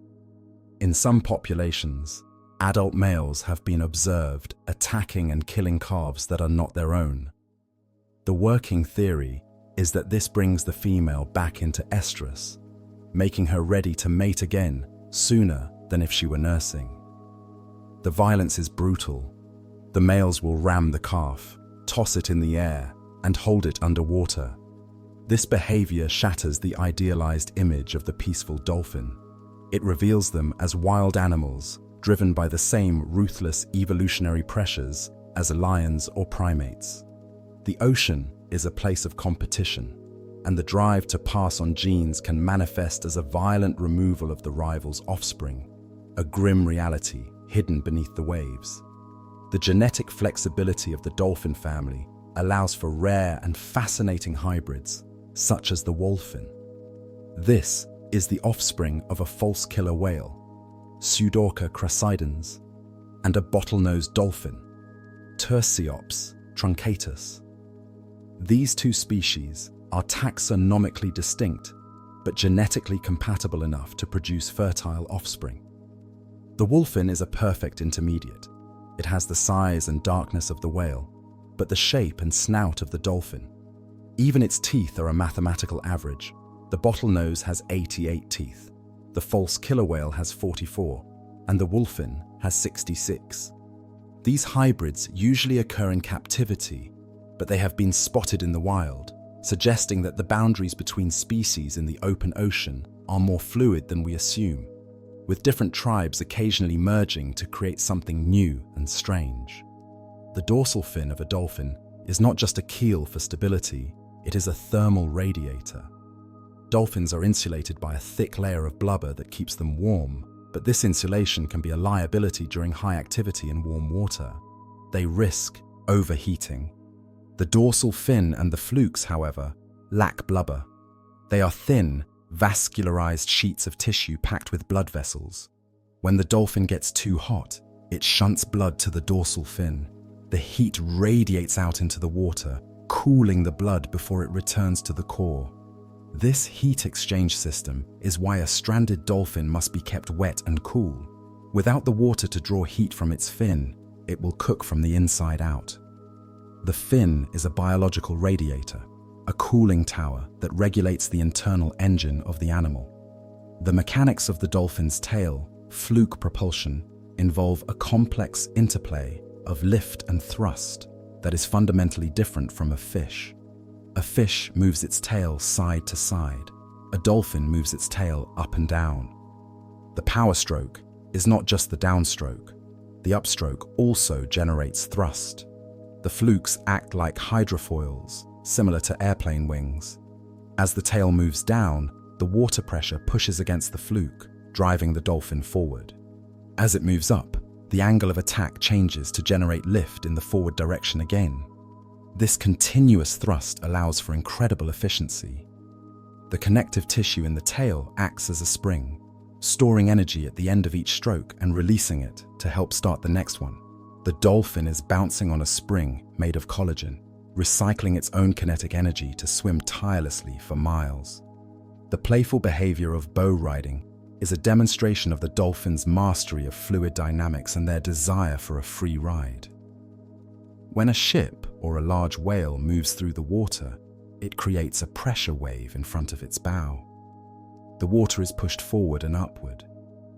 In some populations, adult males have been observed attacking and killing calves that are not their own. The working theory is that this brings the female back into estrus, making her ready to mate again sooner than if she were nursing. The violence is brutal. The males will ram the calf, toss it in the air, and hold it underwater. This behavior shatters the idealized image of the peaceful dolphin. It reveals them as wild animals, driven by the same ruthless evolutionary pressures as lions or primates. The ocean is a place of competition, and the drive to pass on genes can manifest as a violent removal of the rival's offspring, a grim reality hidden beneath the waves. The genetic flexibility of the dolphin family allows for rare and fascinating hybrids, such as the Dolphin. This is the offspring of a false killer whale, Pseudorca crassidens, and a bottlenose dolphin, Tursiops truncatus. These two species are taxonomically distinct, but genetically compatible enough to produce fertile offspring. The Dolphin is a perfect intermediate. It has the size and darkness of the whale, but the shape and snout of the dolphin. Even its teeth are a mathematical average. The bottlenose has 88 teeth, the false killer whale has 44, and the Dolphin has 66. These hybrids usually occur in captivity, but they have been spotted in the wild, suggesting that the boundaries between species in the open ocean are more fluid than we assume, with different tribes occasionally merging to create something new and strange. The dorsal fin of a dolphin is not just a keel for stability, it is a thermal radiator. Dolphins are insulated by a thick layer of blubber that keeps them warm, but this insulation can be a liability during high activity in warm water. They risk overheating. The dorsal fin and the flukes, however, lack blubber. They are thin, vascularized sheets of tissue packed with blood vessels. When the dolphin gets too hot, it shunts blood to the dorsal fin. The heat radiates out into the water, cooling the blood before it returns to the core. This heat exchange system is why a stranded dolphin must be kept wet and cool. Without the water to draw heat from its fin, it will cook from the inside out. The fin is a biological radiator, a cooling tower that regulates the internal engine of the animal. The mechanics of the dolphin's tail, fluke propulsion, involve a complex interplay of lift and thrust that is fundamentally different from a fish. A fish moves its tail side to side. A dolphin moves its tail up and down. The power stroke is not just the downstroke. The upstroke also generates thrust. The flukes act like hydrofoils, similar to airplane wings. As the tail moves down, the water pressure pushes against the fluke, driving the dolphin forward. As it moves up, the angle of attack changes to generate lift in the forward direction again. This continuous thrust allows for incredible efficiency. The connective tissue in the tail acts as a spring, storing energy at the end of each stroke and releasing it to help start the next one. The dolphin is bouncing on a spring made of collagen, recycling its own kinetic energy to swim tirelessly for miles. The playful behavior of bow riding is a demonstration of the dolphin's mastery of fluid dynamics and their desire for a free ride. When a ship or a large whale moves through the water, it creates a pressure wave in front of its bow. The water is pushed forward and upward.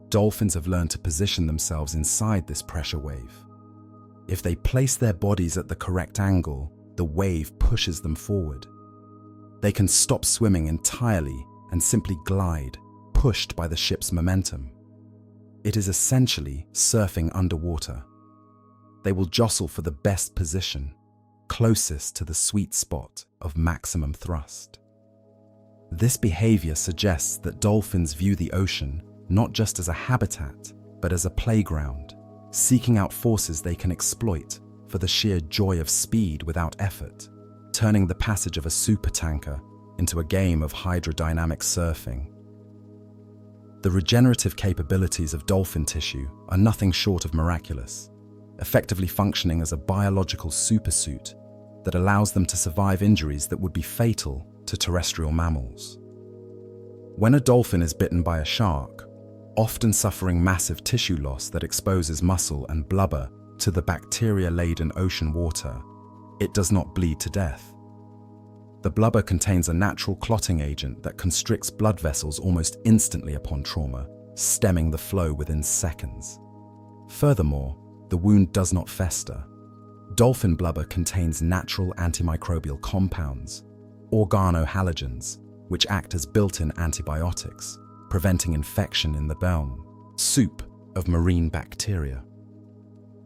Dolphins have learned to position themselves inside this pressure wave. If they place their bodies at the correct angle, the wave pushes them forward. They can stop swimming entirely and simply glide, pushed by the ship's momentum. It is essentially surfing underwater. They will jostle for the best position, closest to the sweet spot of maximum thrust. This behavior suggests that dolphins view the ocean not just as a habitat, but as a playground, seeking out forces they can exploit for the sheer joy of speed without effort, turning the passage of a supertanker into a game of hydrodynamic surfing. The regenerative capabilities of dolphin tissue are nothing short of miraculous, effectively functioning as a biological supersuit that allows them to survive injuries that would be fatal to terrestrial mammals. When a dolphin is bitten by a shark, often suffering massive tissue loss that exposes muscle and blubber to the bacteria-laden ocean water, it does not bleed to death. The blubber contains a natural clotting agent that constricts blood vessels almost instantly upon trauma, stemming the flow within seconds. Furthermore, the wound does not fester. Dolphin blubber contains natural antimicrobial compounds, organohalogens, which act as built-in antibiotics, preventing infection in the bone soup of marine bacteria.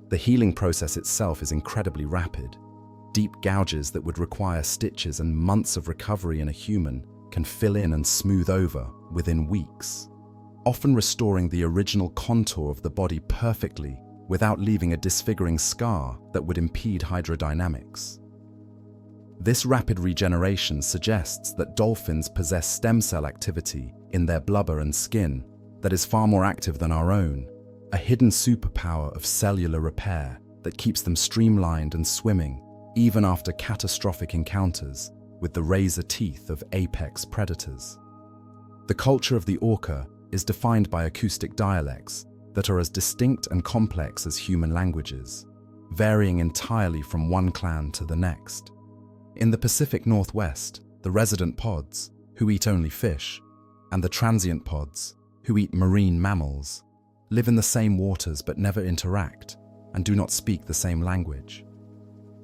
The healing process itself is incredibly rapid. Deep gouges that would require stitches and months of recovery in a human can fill in and smooth over within weeks, often restoring the original contour of the body perfectly without leaving a disfiguring scar that would impede hydrodynamics. This rapid regeneration suggests that dolphins possess stem cell activity in their blubber and skin that is far more active than our own, a hidden superpower of cellular repair that keeps them streamlined and swimming even after catastrophic encounters with the razor teeth of apex predators. The culture of the orca is defined by acoustic dialects that are as distinct and complex as human languages, varying entirely from one clan to the next. In the Pacific Northwest, the resident pods, who eat only fish, and the transient pods, who eat marine mammals, live in the same waters but never interact and do not speak the same language.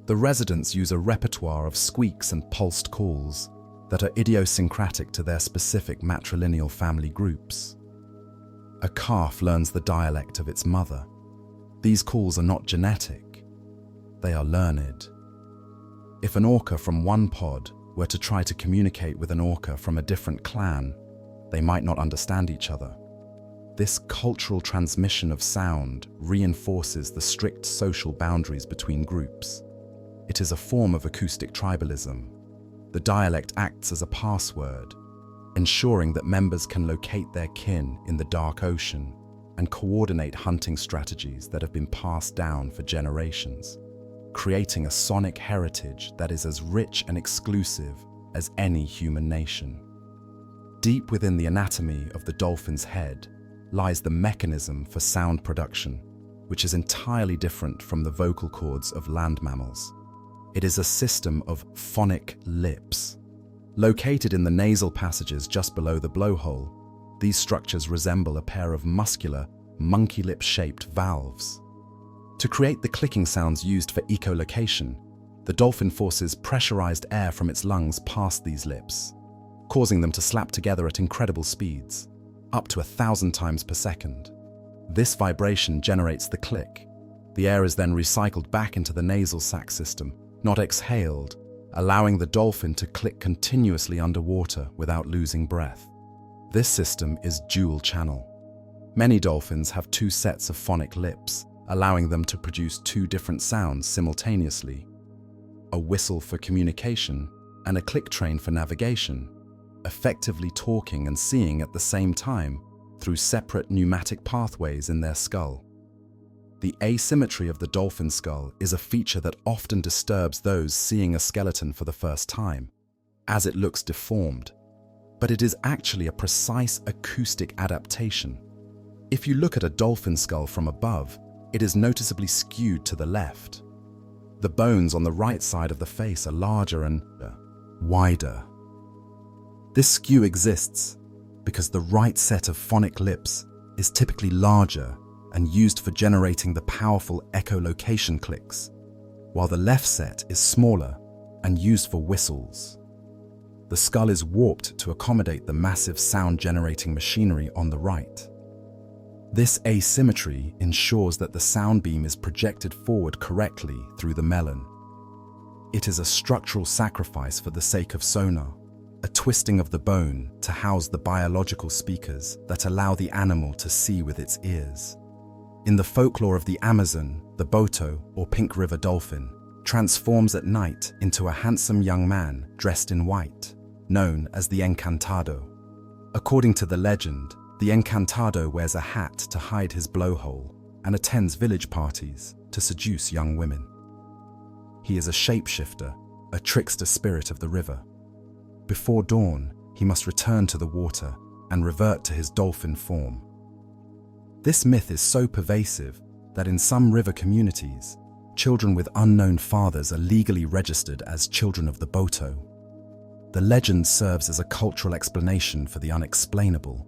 The residents use a repertoire of squeaks and pulsed calls that are idiosyncratic to their specific matrilineal family groups. A calf learns the dialect of its mother. These calls are not genetic, they are learned. If an orca from one pod were to try to communicate with an orca from a different clan, they might not understand each other. This cultural transmission of sound reinforces the strict social boundaries between groups. It is a form of acoustic tribalism. The dialect acts as a password, ensuring that members can locate their kin in the dark ocean and coordinate hunting strategies that have been passed down for generations, creating a sonic heritage that is as rich and exclusive as any human nation. Deep within the anatomy of the dolphin's head lies the mechanism for sound production, which is entirely different from the vocal cords of land mammals. It is a system of phonic lips. Located in the nasal passages just below the blowhole, these structures resemble a pair of muscular, monkey lip-shaped valves. To create the clicking sounds used for echolocation, the dolphin forces pressurized air from its lungs past these lips, causing them to slap together at incredible speeds, up to 1,000 times per second. This vibration generates the click. The air is then recycled back into the nasal sac system, not exhaled, allowing the dolphin to click continuously underwater without losing breath. This system is dual channel. Many dolphins have two sets of phonic lips, allowing them to produce two different sounds simultaneously: a whistle for communication and a click train for navigation, effectively talking and seeing at the same time through separate pneumatic pathways in their skull. The asymmetry of the dolphin skull is a feature that often disturbs those seeing a skeleton for the first time, as it looks deformed, but it is actually a precise acoustic adaptation. If you look at a dolphin skull from above, it is noticeably skewed to the left. The bones on the right side of the face are larger and wider. This skew exists because the right set of phonic lips is typically larger and used for generating the powerful echolocation clicks, while the left set is smaller and used for whistles. The skull is warped to accommodate the massive sound-generating machinery on the right. This asymmetry ensures that the sound beam is projected forward correctly through the melon. It is a structural sacrifice for the sake of sonar, a twisting of the bone to house the biological speakers that allow the animal to see with its ears. In the folklore of the Amazon, the Boto, or Pink River dolphin, transforms at night into a handsome young man dressed in white, known as the Encantado. According to the legend, the Encantado wears a hat to hide his blowhole and attends village parties to seduce young women. He is a shapeshifter, a trickster spirit of the river. Before dawn, he must return to the water and revert to his dolphin form. This myth is so pervasive that in some river communities, children with unknown fathers are legally registered as children of the Boto. The legend serves as a cultural explanation for the unexplainable,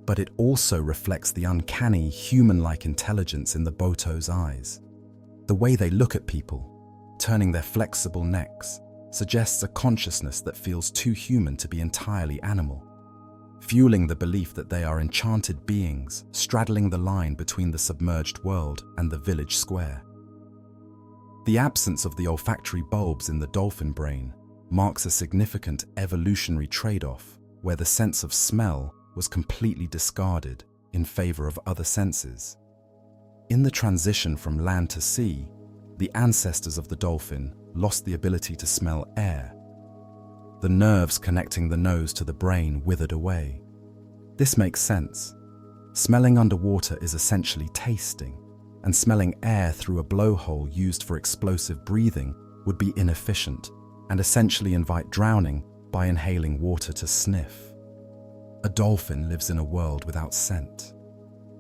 but it also reflects the uncanny, human-like intelligence in the Boto's eyes. The way they look at people, turning their flexible necks, suggests a consciousness that feels too human to be entirely animal, fueling the belief that they are enchanted beings straddling the line between the submerged world and the village square. The absence of the olfactory bulbs in the dolphin brain marks a significant evolutionary trade-off where the sense of smell was completely discarded in favor of other senses. In the transition from land to sea, the ancestors of the dolphin lost the ability to smell air. The nerves connecting the nose to the brain withered away. This makes sense. Smelling underwater is essentially tasting, and smelling air through a blowhole used for explosive breathing would be inefficient and essentially invite drowning by inhaling water to sniff. A dolphin lives in a world without scent.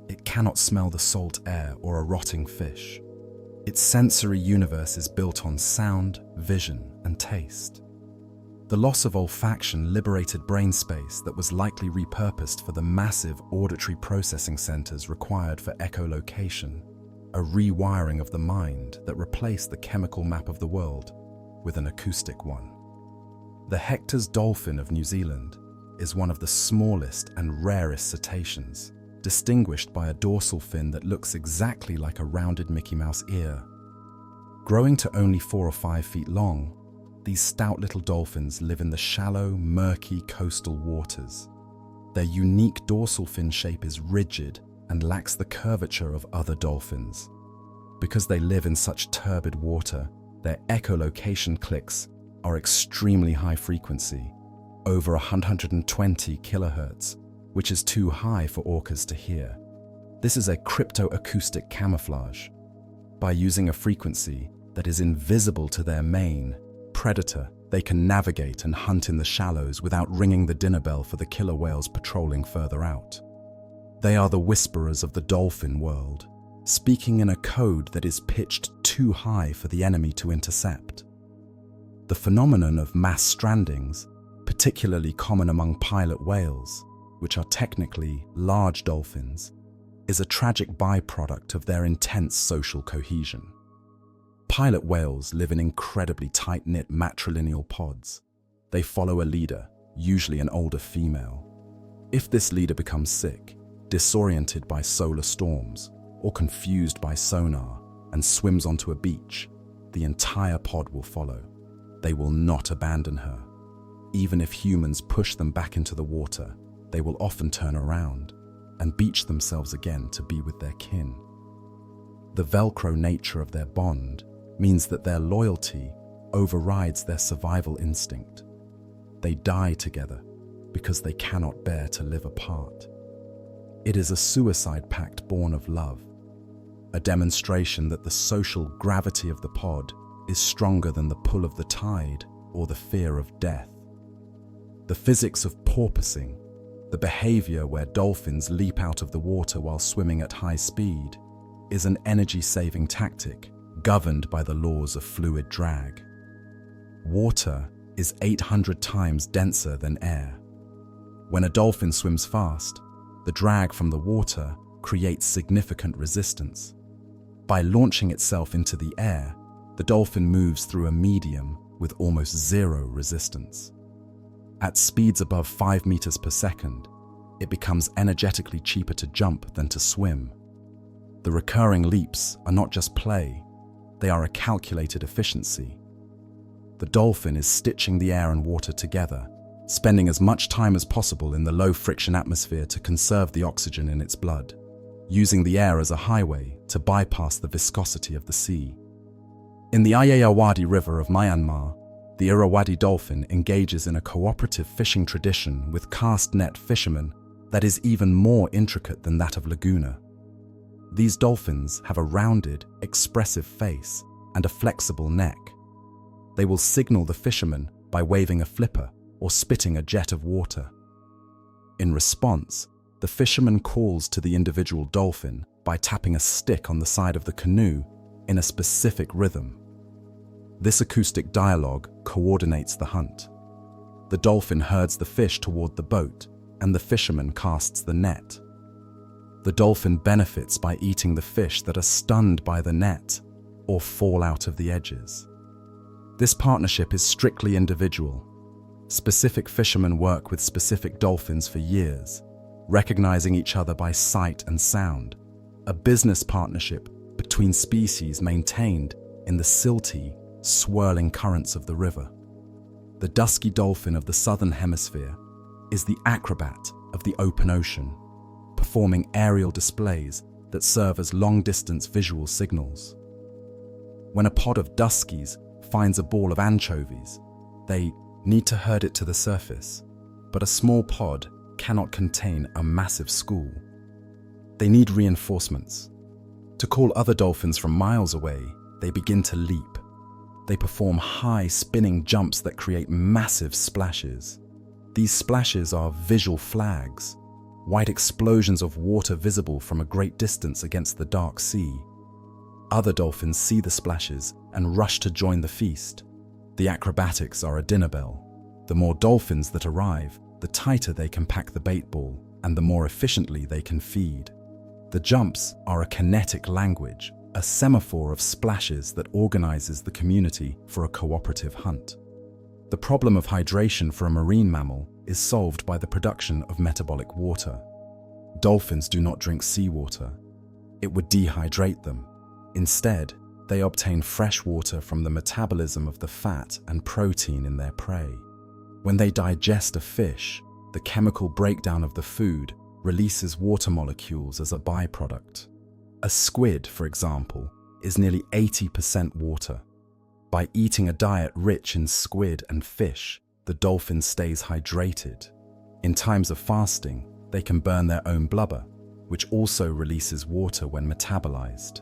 It cannot smell the salt air or a rotting fish. Its sensory universe is built on sound, vision, and taste. The loss of olfaction liberated brain space that was likely repurposed for the massive auditory processing centers required for echolocation, a rewiring of the mind that replaced the chemical map of the world with an acoustic one. The Hector's dolphin of New Zealand is one of the smallest and rarest cetaceans, distinguished by a dorsal fin that looks exactly like a rounded Mickey Mouse ear. Growing to only 4 or 5 feet long, these stout little dolphins live in the shallow, murky coastal waters. Their unique dorsal fin shape is rigid and lacks the curvature of other dolphins. Because they live in such turbid water, their echolocation clicks are extremely high frequency, over 120 kilohertz, which is too high for orcas to hear. This is a cryptoacoustic camouflage. By using a frequency that is invisible to their main predator, they can navigate and hunt in the shallows without ringing the dinner bell for the killer whales patrolling further out. They are the whisperers of the dolphin world, speaking in a code that is pitched too high for the enemy to intercept. The phenomenon of mass strandings, particularly common among pilot whales, which are technically large dolphins, is a tragic byproduct of their intense social cohesion. Pilot whales live in incredibly tight-knit matrilineal pods. They follow a leader, usually an older female. If this leader becomes sick, disoriented by solar storms, or confused by sonar and swims onto a beach, the entire pod will follow. They will not abandon her. Even if humans push them back into the water, they will often turn around and beach themselves again to be with their kin. The Velcro nature of their bond means that their loyalty overrides their survival instinct. They die together because they cannot bear to live apart. It is a suicide pact born of love, a demonstration that the social gravity of the pod is stronger than the pull of the tide or the fear of death. The physics of porpoising, the behavior where dolphins leap out of the water while swimming at high speed, is an energy-saving tactic governed by the laws of fluid drag. Water is 800 times denser than air. When a dolphin swims fast, the drag from the water creates significant resistance. By launching itself into the air, the dolphin moves through a medium with almost zero resistance. At speeds above 5 meters per second, it becomes energetically cheaper to jump than to swim. The recurring leaps are not just play, they are a calculated efficiency. The dolphin is stitching the air and water together, spending as much time as possible in the low-friction atmosphere to conserve the oxygen in its blood. using the air as a highway to bypass the viscosity of the sea. In the Irrawaddy River of Myanmar, the Irrawaddy dolphin engages in a cooperative fishing tradition with cast net fishermen that is even more intricate than that of Laguna. These dolphins have a rounded, expressive face and a flexible neck. They will signal the fisherman by waving a flipper or spitting a jet of water. In response, the fisherman calls to the individual dolphin by tapping a stick on the side of the canoe in a specific rhythm. This acoustic dialogue coordinates the hunt. The dolphin herds the fish toward the boat, and the fisherman casts the net. The dolphin benefits by eating the fish that are stunned by the net or fall out of the edges. This partnership is strictly individual. Specific fishermen work with specific dolphins for years, recognizing each other by sight and sound, a business partnership between species maintained in the silty, swirling currents of the river. The dusky dolphin of the southern hemisphere is the acrobat of the open ocean, performing aerial displays that serve as long-distance visual signals. When a pod of duskies finds a ball of anchovies, they need to herd it to the surface, but a small pod cannot contain a massive school. They need reinforcements. To call other dolphins from miles away, they begin to leap. They perform high spinning jumps that create massive splashes. These splashes are visual flags, white explosions of water visible from a great distance against the dark sea. Other dolphins see the splashes and rush to join the feast. The acrobatics are a dinner bell. The more dolphins that arrive, the tighter they can pack the bait ball and the more efficiently they can feed. The jumps are a kinetic language, a semaphore of splashes that organizes the community for a cooperative hunt. The problem of hydration for a marine mammal is solved by the production of metabolic water. Dolphins do not drink seawater. It would dehydrate them. Instead, they obtain fresh water from the metabolism of the fat and protein in their prey. When they digest a fish, the chemical breakdown of the food releases water molecules as a byproduct. A squid, for example, is nearly 80% water. By eating a diet rich in squid and fish, the dolphin stays hydrated. In times of fasting, they can burn their own blubber, which also releases water when metabolized.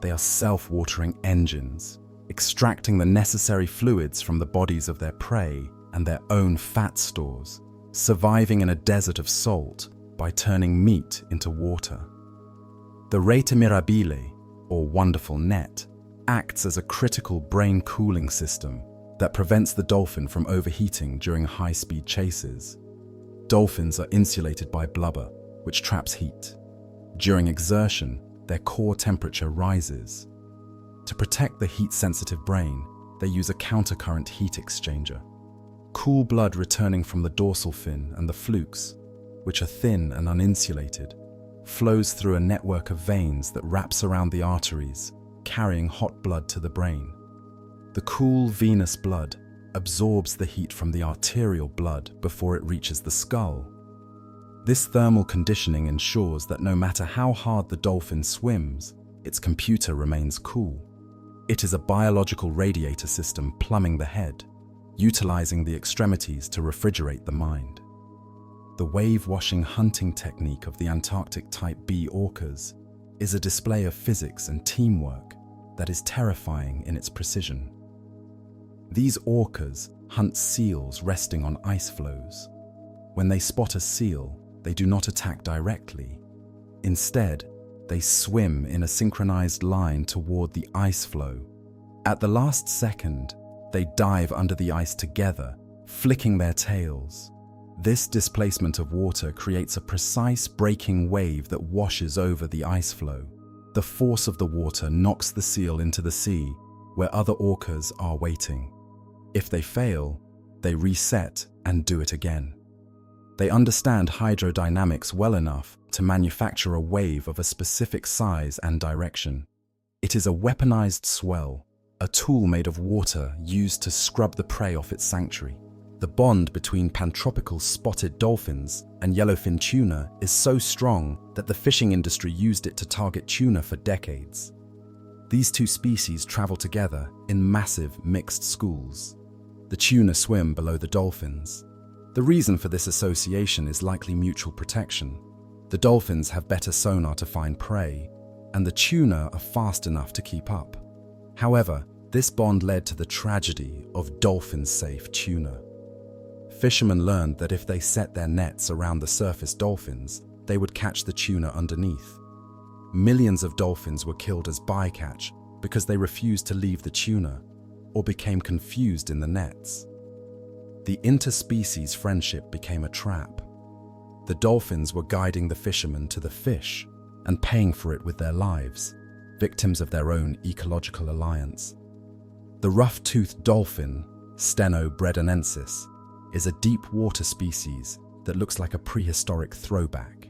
They are self-watering engines, extracting the necessary fluids from the bodies of their prey and their own fat stores, surviving in a desert of salt by turning meat into water. The rete mirabile, or wonderful net, acts as a critical brain cooling system that prevents the dolphin from overheating during high-speed chases. Dolphins are insulated by blubber, which traps heat. During exertion, their core temperature rises. To protect the heat-sensitive brain, they use a countercurrent heat exchanger. Cool blood returning from the dorsal fin and the flukes, which are thin and uninsulated, flows through a network of veins that wraps around the arteries, carrying hot blood to the brain. The cool venous blood absorbs the heat from the arterial blood before it reaches the skull. This thermal conditioning ensures that no matter how hard the dolphin swims, its computer remains cool. It is a biological radiator system plumbing the head, utilizing the extremities to refrigerate the mind. The wave-washing hunting technique of the Antarctic Type B orcas is a display of physics and teamwork that is terrifying in its precision. These orcas hunt seals resting on ice floes. When they spot a seal, they do not attack directly. Instead, they swim in a synchronized line toward the ice floe. At the last second, they dive under the ice together, flicking their tails. This displacement of water creates a precise breaking wave that washes over the ice floe. The force of the water knocks the seal into the sea, where other orcas are waiting. If they fail, they reset and do it again. They understand hydrodynamics well enough to manufacture a wave of a specific size and direction. It is a weaponized swell, a tool made of water used to scrub the prey off its sanctuary. The bond between pantropical spotted dolphins and yellowfin tuna is so strong that the fishing industry used it to target tuna for decades. These two species travel together in massive mixed schools. The tuna swim below the dolphins. The reason for this association is likely mutual protection. The dolphins have better sonar to find prey, and the tuna are fast enough to keep up. However, this bond led to the tragedy of dolphin-safe tuna. Fishermen learned that if they set their nets around the surface dolphins, they would catch the tuna underneath. Millions of dolphins were killed as bycatch because they refused to leave the tuna or became confused in the nets. The interspecies friendship became a trap. The dolphins were guiding the fishermen to the fish and paying for it with their lives, victims of their own ecological alliance. The rough-toothed dolphin, Steno bredonensis, is a deep-water species that looks like a prehistoric throwback.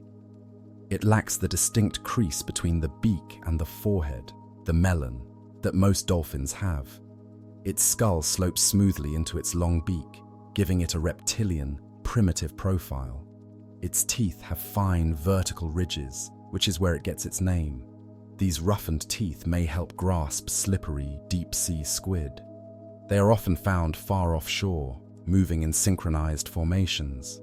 It lacks the distinct crease between the beak and the forehead, the melon, that most dolphins have. Its skull slopes smoothly into its long beak, giving it a reptilian, primitive profile. Its teeth have fine, vertical ridges, which is where it gets its name. These roughened teeth may help grasp slippery, deep-sea squid. They are often found far offshore, moving in synchronized formations.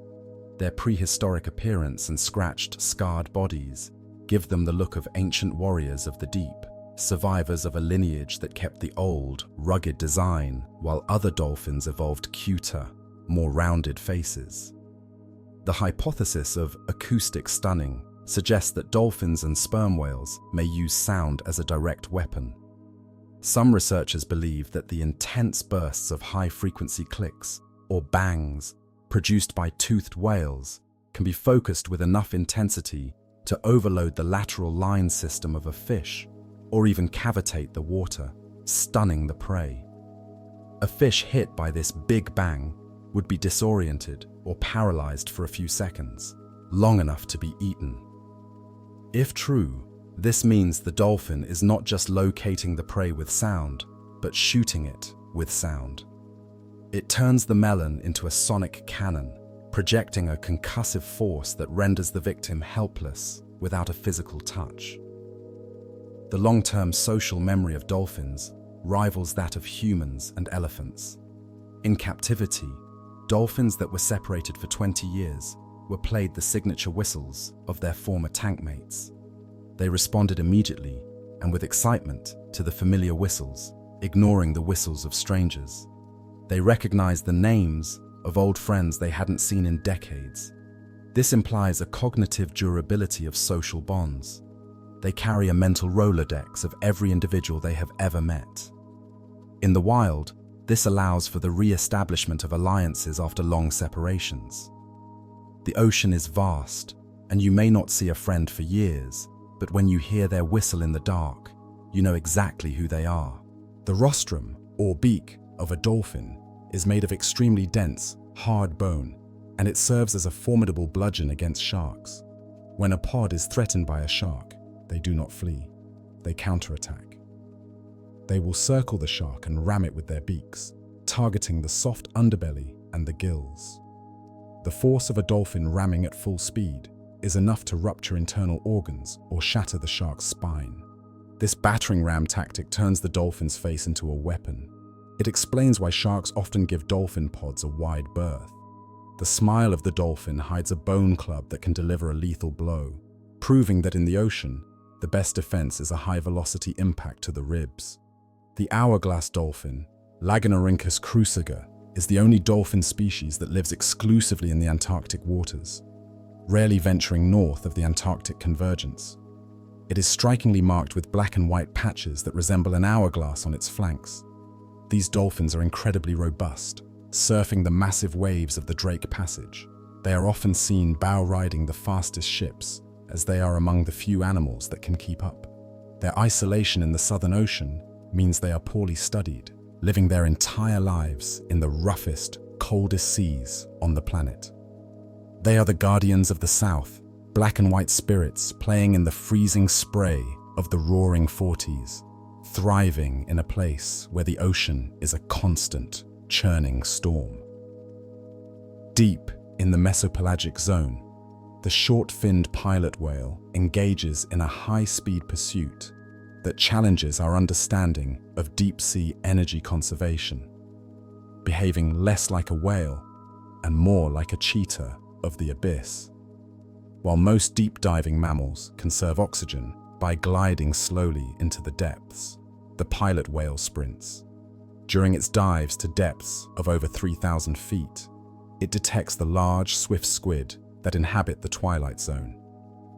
Their prehistoric appearance and scratched, scarred bodies give them the look of ancient warriors of the deep, survivors of a lineage that kept the old, rugged design, while other dolphins evolved cuter, more rounded faces. The hypothesis of acoustic stunning suggests that dolphins and sperm whales may use sound as a direct weapon. Some researchers believe that the intense bursts of high-frequency clicks, or bangs, produced by toothed whales can be focused with enough intensity to overload the lateral line system of a fish, or even cavitate the water, stunning the prey. A fish hit by this big bang would be disoriented or paralyzed for a few seconds, long enough to be eaten. If true, this means the dolphin is not just locating the prey with sound, but shooting it with sound. It turns the melon into a sonic cannon, projecting a concussive force that renders the victim helpless without a physical touch. The long-term social memory of dolphins rivals that of humans and elephants. In captivity, dolphins that were separated for 20 years were played the signature whistles of their former tank mates. They responded immediately and with excitement to the familiar whistles, ignoring the whistles of strangers. They recognized the names of old friends they hadn't seen in decades. This implies a cognitive durability of social bonds. They carry a mental Rolodex of every individual they have ever met. In the wild, this allows for the re-establishment of alliances after long separations. The ocean is vast, and you may not see a friend for years, but when you hear their whistle in the dark, you know exactly who they are. The rostrum, or beak, of a dolphin is made of extremely dense, hard bone, and it serves as a formidable bludgeon against sharks. When a pod is threatened by a shark, they do not flee, they counterattack. They will circle the shark and ram it with their beaks, targeting the soft underbelly and the gills. The force of a dolphin ramming at full speed is enough to rupture internal organs or shatter the shark's spine. This battering ram tactic turns the dolphin's face into a weapon. It explains why sharks often give dolphin pods a wide berth. The smile of the dolphin hides a bone club that can deliver a lethal blow, proving that in the ocean, the best defense is a high-velocity impact to the ribs. The hourglass dolphin, Lagonorhynchus cruciger, is the only dolphin species that lives exclusively in the Antarctic waters, rarely venturing north of the Antarctic convergence. It is strikingly marked with black and white patches that resemble an hourglass on its flanks. These dolphins are incredibly robust, surfing the massive waves of the Drake Passage. They are often seen bow-riding the fastest ships, as they are among the few animals that can keep up. Their isolation in the Southern Ocean means they are poorly studied, living their entire lives in the roughest, coldest seas on the planet. They are the guardians of the South, black and white spirits playing in the freezing spray of the roaring 40s, thriving in a place where the ocean is a constant, churning storm. Deep in the mesopelagic zone, the short-finned pilot whale engages in a high-speed pursuit that challenges our understanding of deep-sea energy conservation, behaving less like a whale and more like a cheetah of the abyss. While most deep-diving mammals conserve oxygen by gliding slowly into the depths, the pilot whale sprints. During its dives to depths of over 3,000 feet, it detects the large, swift squid that inhabit the twilight zone.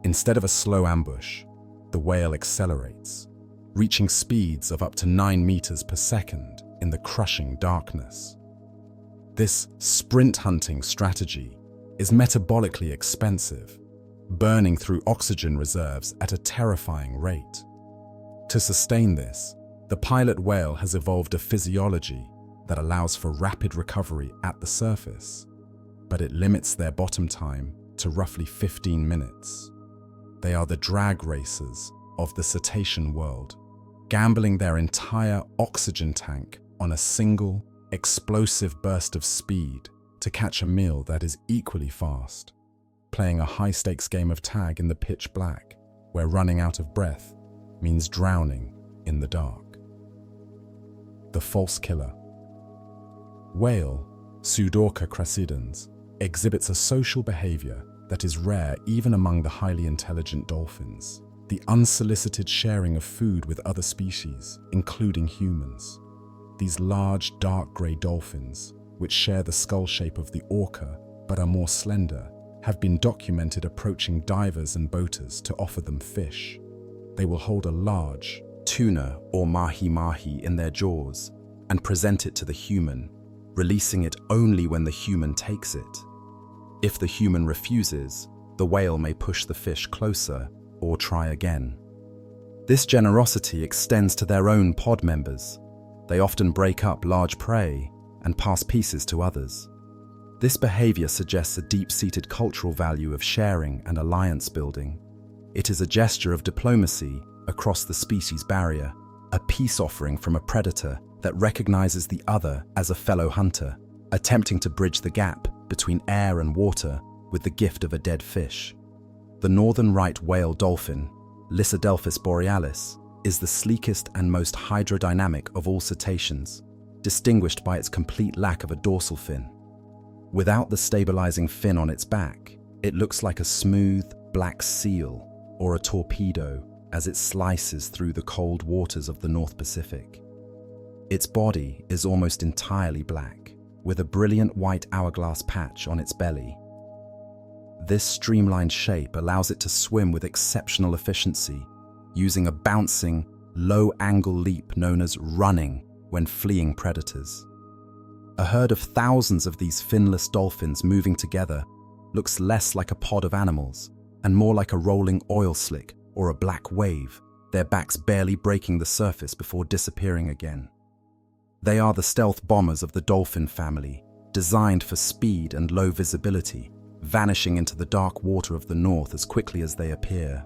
Instead of a slow ambush, the whale accelerates, reaching speeds of up to 9 meters per second in the crushing darkness. This sprint hunting strategy is metabolically expensive, burning through oxygen reserves at a terrifying rate. To sustain this, the pilot whale has evolved a physiology that allows for rapid recovery at the surface, but it limits their bottom time to roughly 15 minutes. They are the drag racers of the cetacean world, gambling their entire oxygen tank on a single, explosive burst of speed to catch a meal that is equally fast, playing a high-stakes game of tag in the pitch black, where running out of breath means drowning in the dark. The false killer. Whale, Pseudorca crasidens, exhibits a social behavior that is rare even among the highly intelligent dolphins: the unsolicited sharing of food with other species, including humans. These large, dark grey dolphins, which share the skull shape of the orca but are more slender, have been documented approaching divers and boaters to offer them fish. They will hold a large tuna or mahi-mahi in their jaws and present it to the human, releasing it only when the human takes it. If the human refuses, the whale may push the fish closer or try again. This generosity extends to their own pod members. They often break up large prey and pass pieces to others. This behavior suggests a deep-seated cultural value of sharing and alliance building. It is a gesture of diplomacy across the species barrier, a peace offering from a predator that recognizes the other as a fellow hunter, attempting to bridge the gap between air and water with the gift of a dead fish. The northern right whale dolphin, Lysodelphis borealis, is the sleekest and most hydrodynamic of all cetaceans, distinguished by its complete lack of a dorsal fin. Without the stabilizing fin on its back, it looks like a smooth, black seal or a torpedo as it slices through the cold waters of the North Pacific. Its body is almost entirely black, with a brilliant white hourglass patch on its belly. This streamlined shape allows it to swim with exceptional efficiency, using a bouncing, low-angle leap known as running when fleeing predators. A herd of thousands of these finless dolphins moving together looks less like a pod of animals and more like a rolling oil slick or a black wave, their backs barely breaking the surface before disappearing again. They are the stealth bombers of the dolphin family, designed for speed and low visibility, vanishing into the dark water of the north as quickly as they appear.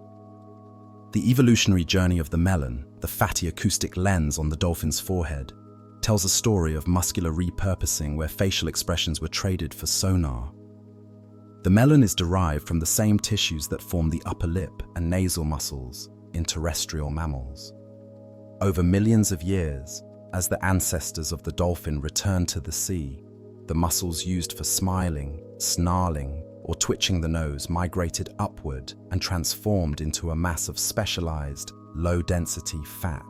The evolutionary journey of the melon, the fatty acoustic lens on the dolphin's forehead, tells a story of muscular repurposing where facial expressions were traded for sonar. The melon is derived from the same tissues that form the upper lip and nasal muscles in terrestrial mammals. Over millions of years, as the ancestors of the dolphin returned to the sea, the muscles used for smiling, snarling, or twitching the nose migrated upward and transformed into a mass of specialized, low-density fat.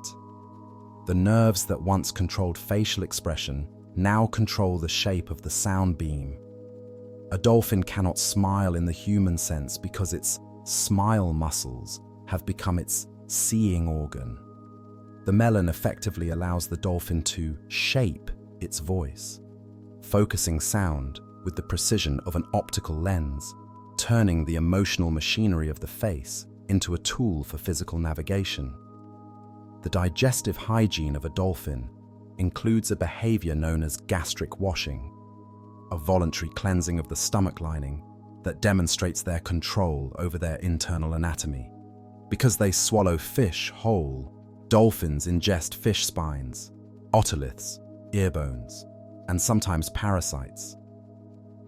The nerves that once controlled facial expression now control the shape of the sound beam. A dolphin cannot smile in the human sense because its smile muscles have become its seeing organ. The melon effectively allows the dolphin to shape its voice, focusing sound with the precision of an optical lens, turning the emotional machinery of the face into a tool for physical navigation. The digestive hygiene of a dolphin includes a behavior known as gastric washing, a voluntary cleansing of the stomach lining that demonstrates their control over their internal anatomy. Because they swallow fish whole, dolphins ingest fish spines, otoliths, ear bones, and sometimes parasites.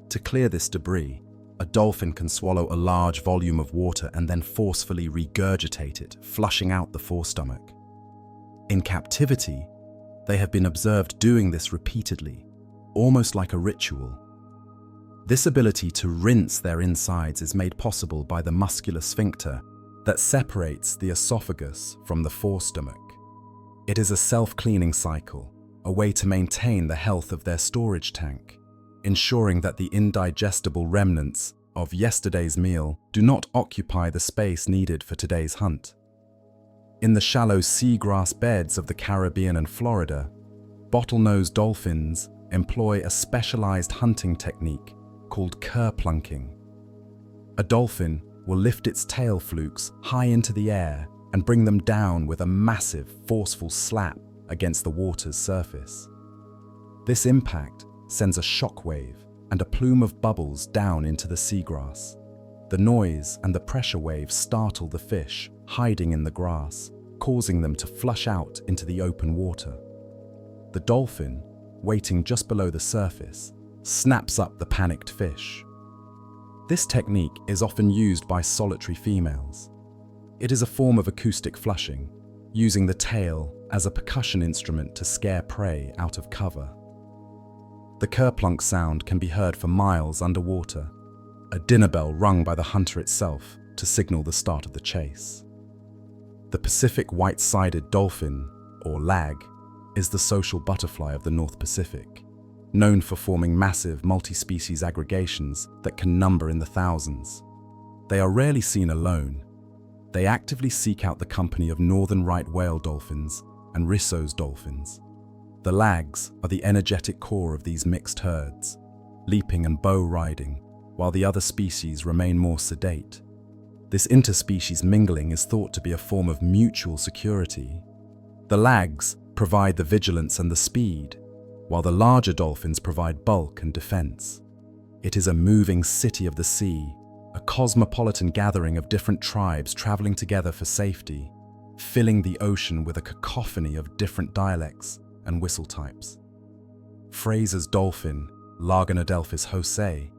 To clear this debris, a dolphin can swallow a large volume of water and then forcefully regurgitate it, flushing out the forestomach. In captivity, they have been observed doing this repeatedly, almost like a ritual. This ability to rinse their insides is made possible by the muscular sphincter that separates the esophagus from the forestomach. It is a self-cleaning cycle, a way to maintain the health of their storage tank, ensuring that the indigestible remnants of yesterday's meal do not occupy the space needed for today's hunt. In the shallow seagrass beds of the Caribbean and Florida, bottlenose dolphins employ a specialized hunting technique called kerplunking. A dolphin will lift its tail flukes high into the air and bring them down with a massive, forceful slap against the water's surface. This impact sends a shockwave and a plume of bubbles down into the seagrass. The noise and the pressure waves startle the fish hiding in the grass, causing them to flush out into the open water. The dolphin, waiting just below the surface, snaps up the panicked fish. This technique is often used by solitary females. It is a form of acoustic flushing, using the tail as a percussion instrument to scare prey out of cover. The kerplunk sound can be heard for miles underwater, a dinner bell rung by the hunter itself to signal the start of the chase. The Pacific white-sided dolphin, or lag, is the social butterfly of the North Pacific, known for forming massive multi-species aggregations that can number in the thousands. They are rarely seen alone. They actively seek out the company of northern right whale dolphins and Risso's dolphins. The lags are the energetic core of these mixed herds, leaping and bow riding, while the other species remain more sedate. This interspecies mingling is thought to be a form of mutual security. The lags provide the vigilance and the speed, while the larger dolphins provide bulk and defense. It is a moving city of the sea, a cosmopolitan gathering of different tribes traveling together for safety, filling the ocean with a cacophony of different dialects and whistle types. Fraser's dolphin, Laganadelphis jose,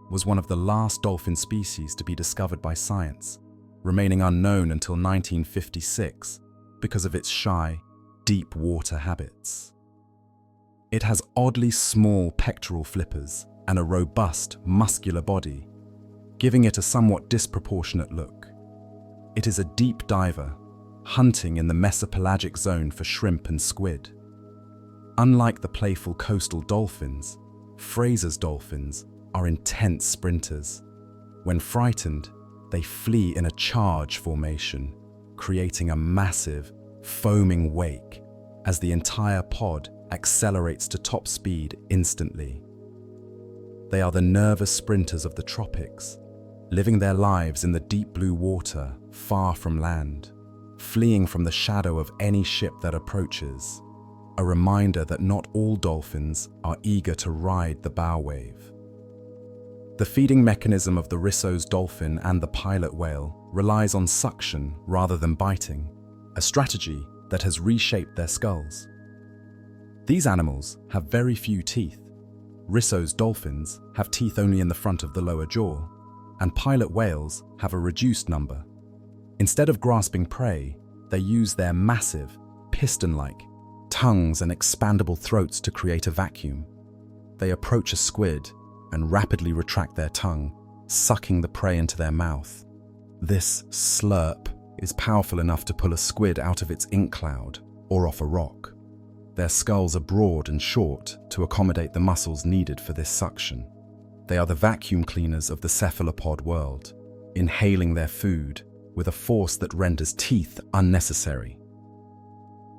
was one of the last dolphin species to be discovered by science, remaining unknown until 1956 because of its shy, deep water habits. It has oddly small pectoral flippers and a robust, muscular body, giving it a somewhat disproportionate look. It is a deep diver, hunting in the mesopelagic zone for shrimp and squid. Unlike the playful coastal dolphins, Fraser's dolphins are intense sprinters. When frightened, they flee in a charge formation, creating a massive, foaming wake as the entire pod accelerates to top speed instantly. They are the nervous sprinters of the tropics, living their lives in the deep blue water far from land, fleeing from the shadow of any ship that approaches, a reminder that not all dolphins are eager to ride the bow wave. The feeding mechanism of the Risso's dolphin and the pilot whale relies on suction rather than biting, a strategy that has reshaped their skulls. These animals have very few teeth. Risso's dolphins have teeth only in the front of the lower jaw, and pilot whales have a reduced number. Instead of grasping prey, they use their massive, piston-like tongues and expandable throats to create a vacuum. They approach a squid and rapidly retract their tongue, sucking the prey into their mouth. This slurp is powerful enough to pull a squid out of its ink cloud or off a rock. Their skulls are broad and short to accommodate the muscles needed for this suction. They are the vacuum cleaners of the cephalopod world, inhaling their food with a force that renders teeth unnecessary.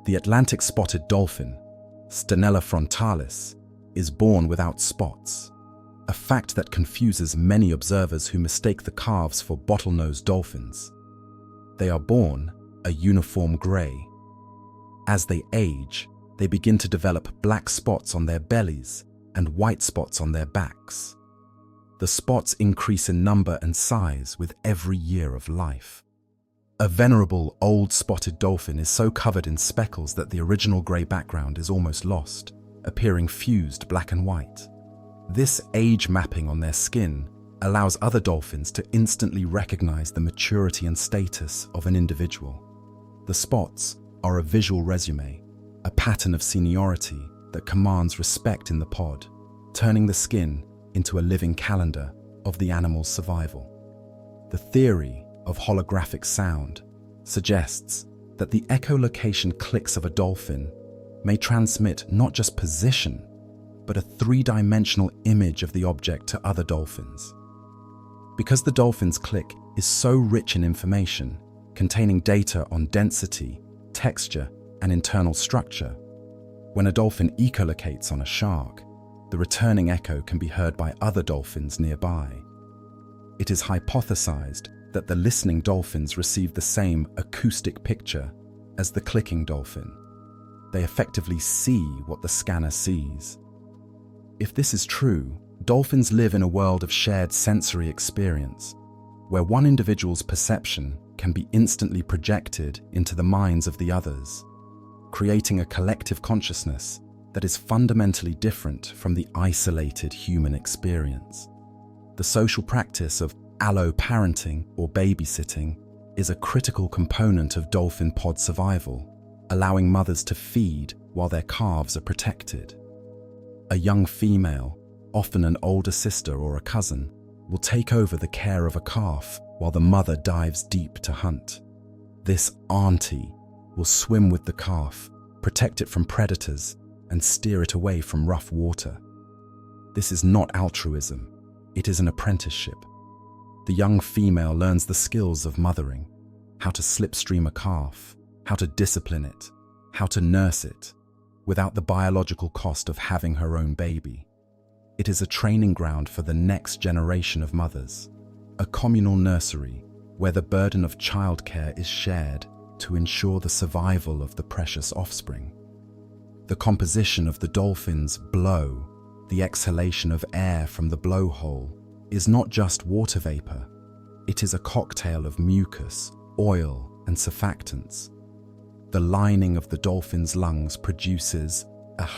The Atlantic spotted dolphin, Stenella frontalis, is born without spots, a fact that confuses many observers who mistake the calves for bottlenose dolphins. They are born a uniform grey. As they age, they begin to develop black spots on their bellies and white spots on their backs. The spots increase in number and size with every year of life. A venerable old spotted dolphin is so covered in speckles that the original grey background is almost lost, appearing fused black and white. This age mapping on their skin allows other dolphins to instantly recognize the maturity and status of an individual. The spots are a visual resume, a pattern of seniority that commands respect in the pod, turning the skin into a living calendar of the animal's survival. The theory of holographic sound suggests that the echolocation clicks of a dolphin may transmit not just position, but a three-dimensional image of the object to other dolphins. Because the dolphin's click is so rich in information, containing data on density, texture, and internal structure, when a dolphin echolocates on a shark, the returning echo can be heard by other dolphins nearby. It is hypothesized that the listening dolphins receive the same acoustic picture as the clicking dolphin. They effectively see what the scanner sees. If this is true, dolphins live in a world of shared sensory experience, where one individual's perception can be instantly projected into the minds of the others, creating a collective consciousness that is fundamentally different from the isolated human experience. The social practice of allo-parenting or babysitting is a critical component of dolphin pod survival, allowing mothers to feed while their calves are protected. A young female, often an older sister or a cousin, will take over the care of a calf while the mother dives deep to hunt. This auntie will swim with the calf, protect it from predators, and steer it away from rough water. This is not altruism, it is an apprenticeship. The young female learns the skills of mothering, how to slipstream a calf, how to discipline it, how to nurse it, without the biological cost of having her own baby. It is a training ground for the next generation of mothers, a communal nursery where the burden of childcare is shared to ensure the survival of the precious offspring. The composition of the dolphin's blow, the exhalation of air from the blowhole, is not just water vapor. It is a cocktail of mucus, oil, and surfactants. The lining of the dolphin's lungs produces a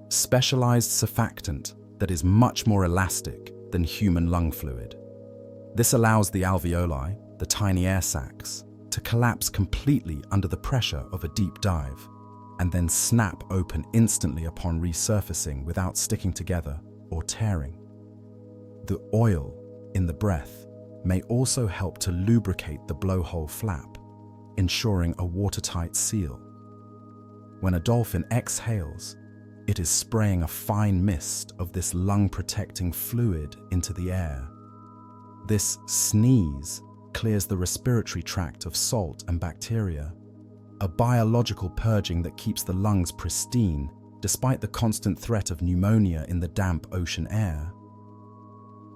specialized surfactant that is much more elastic than human lung fluid. This allows the alveoli, the tiny air sacs, to collapse completely under the pressure of a deep dive, and then snap open instantly upon resurfacing without sticking together or tearing. The oil in the breath may also help to lubricate the blowhole flap, ensuring a watertight seal. When a dolphin exhales, it is spraying a fine mist of this lung-protecting fluid into the air. This sneeze clears the respiratory tract of salt and bacteria, a biological purging that keeps the lungs pristine despite the constant threat of pneumonia in the damp ocean air.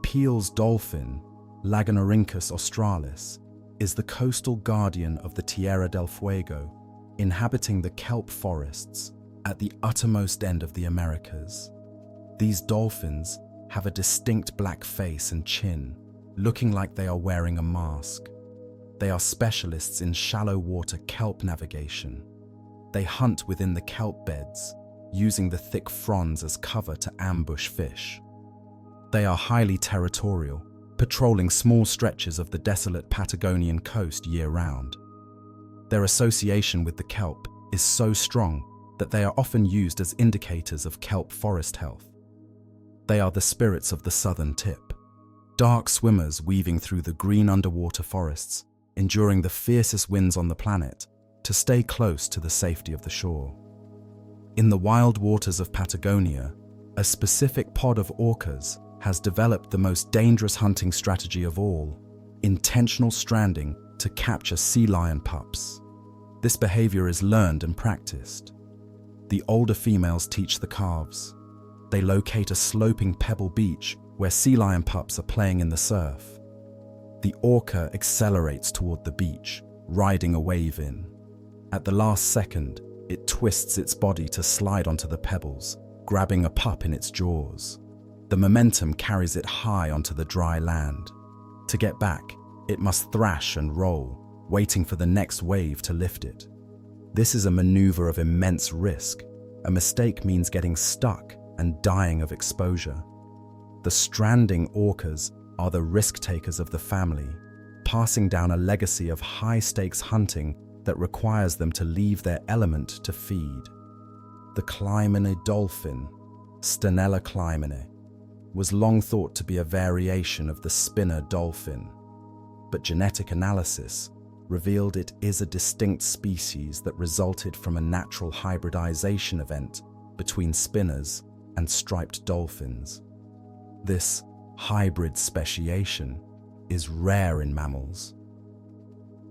Peale's dolphin, Lagonorhynchus australis, is the coastal guardian of the Tierra del Fuego, inhabiting the kelp forests at the uttermost end of the Americas. These dolphins have a distinct black face and chin, looking like they are wearing a mask. They are specialists in shallow water kelp navigation. They hunt within the kelp beds, using the thick fronds as cover to ambush fish. They are highly territorial, patrolling small stretches of the desolate Patagonian coast year-round. Their association with the kelp is so strong that they are often used as indicators of kelp forest health. They are the spirits of the southern tip, dark swimmers weaving through the green underwater forests, enduring the fiercest winds on the planet to stay close to the safety of the shore. In the wild waters of Patagonia, a specific pod of orcas has developed the most dangerous hunting strategy of all, intentional stranding to capture sea lion pups. This behavior is learned and practiced. The older females teach the calves. They locate a sloping pebble beach where sea lion pups are playing in the surf. The orca accelerates toward the beach, riding a wave in. At the last second, it twists its body to slide onto the pebbles, grabbing a pup in its jaws. The momentum carries it high onto the dry land. To get back, it must thrash and roll, waiting for the next wave to lift it. This is a maneuver of immense risk. A mistake means getting stuck and dying of exposure. The stranding orcas are the risk-takers of the family, passing down a legacy of high-stakes hunting that requires them to leave their element to feed. The Clymene dolphin, Stenella clymene, was long thought to be a variation of the spinner dolphin, but genetic analysis revealed it is a distinct species that resulted from a natural hybridization event between spinners and striped dolphins. This hybrid speciation is rare in mammals.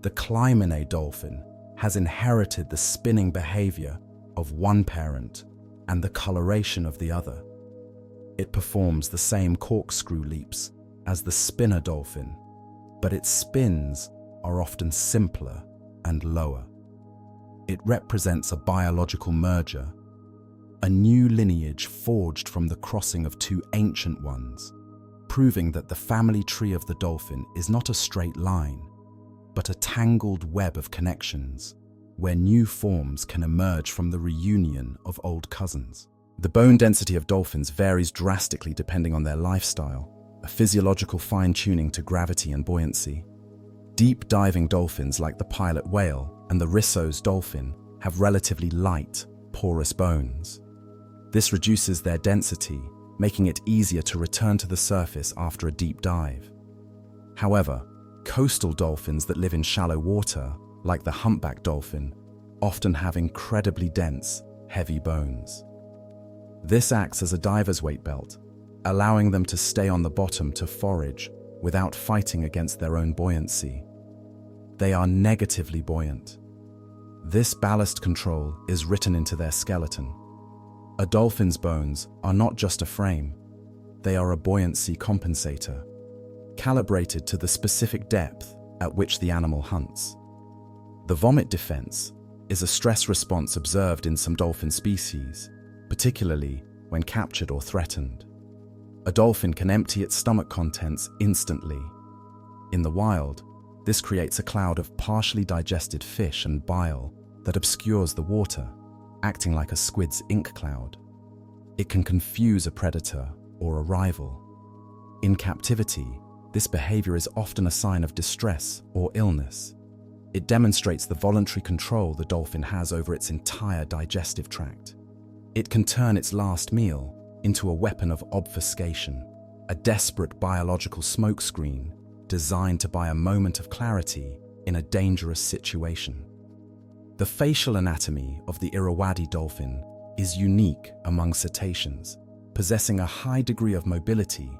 The Clymene dolphin has inherited the spinning behavior of one parent and the coloration of the other. It performs the same corkscrew leaps as the spinner dolphin, but its spins are often simpler and lower. It represents a biological merger, a new lineage forged from the crossing of two ancient ones, proving that the family tree of the dolphin is not a straight line, but a tangled web of connections, where new forms can emerge from the reunion of old cousins. The bone density of dolphins varies drastically depending on their lifestyle, a physiological fine-tuning to gravity and buoyancy. Deep diving dolphins like the pilot whale and the Risso's dolphin have relatively light, porous bones. This reduces their density, making it easier to return to the surface after a deep dive. However, coastal dolphins that live in shallow water, like the humpback dolphin, often have incredibly dense, heavy bones. This acts as a diver's weight belt, allowing them to stay on the bottom to forage without fighting against their own buoyancy. They are negatively buoyant. This ballast control is written into their skeleton. A dolphin's bones are not just a frame, they are a buoyancy compensator, calibrated to the specific depth at which the animal hunts. The vomit defense is a stress response observed in some dolphin species, particularly when captured or threatened. A dolphin can empty its stomach contents instantly. In the wild, this creates a cloud of partially digested fish and bile that obscures the water, acting like a squid's ink cloud. It can confuse a predator or a rival. In captivity, this behavior is often a sign of distress or illness. It demonstrates the voluntary control the dolphin has over its entire digestive tract. It can turn its last meal into a weapon of obfuscation, a desperate biological smokescreen designed to buy a moment of clarity in a dangerous situation. The facial anatomy of the Irrawaddy dolphin is unique among cetaceans, possessing a high degree of mobility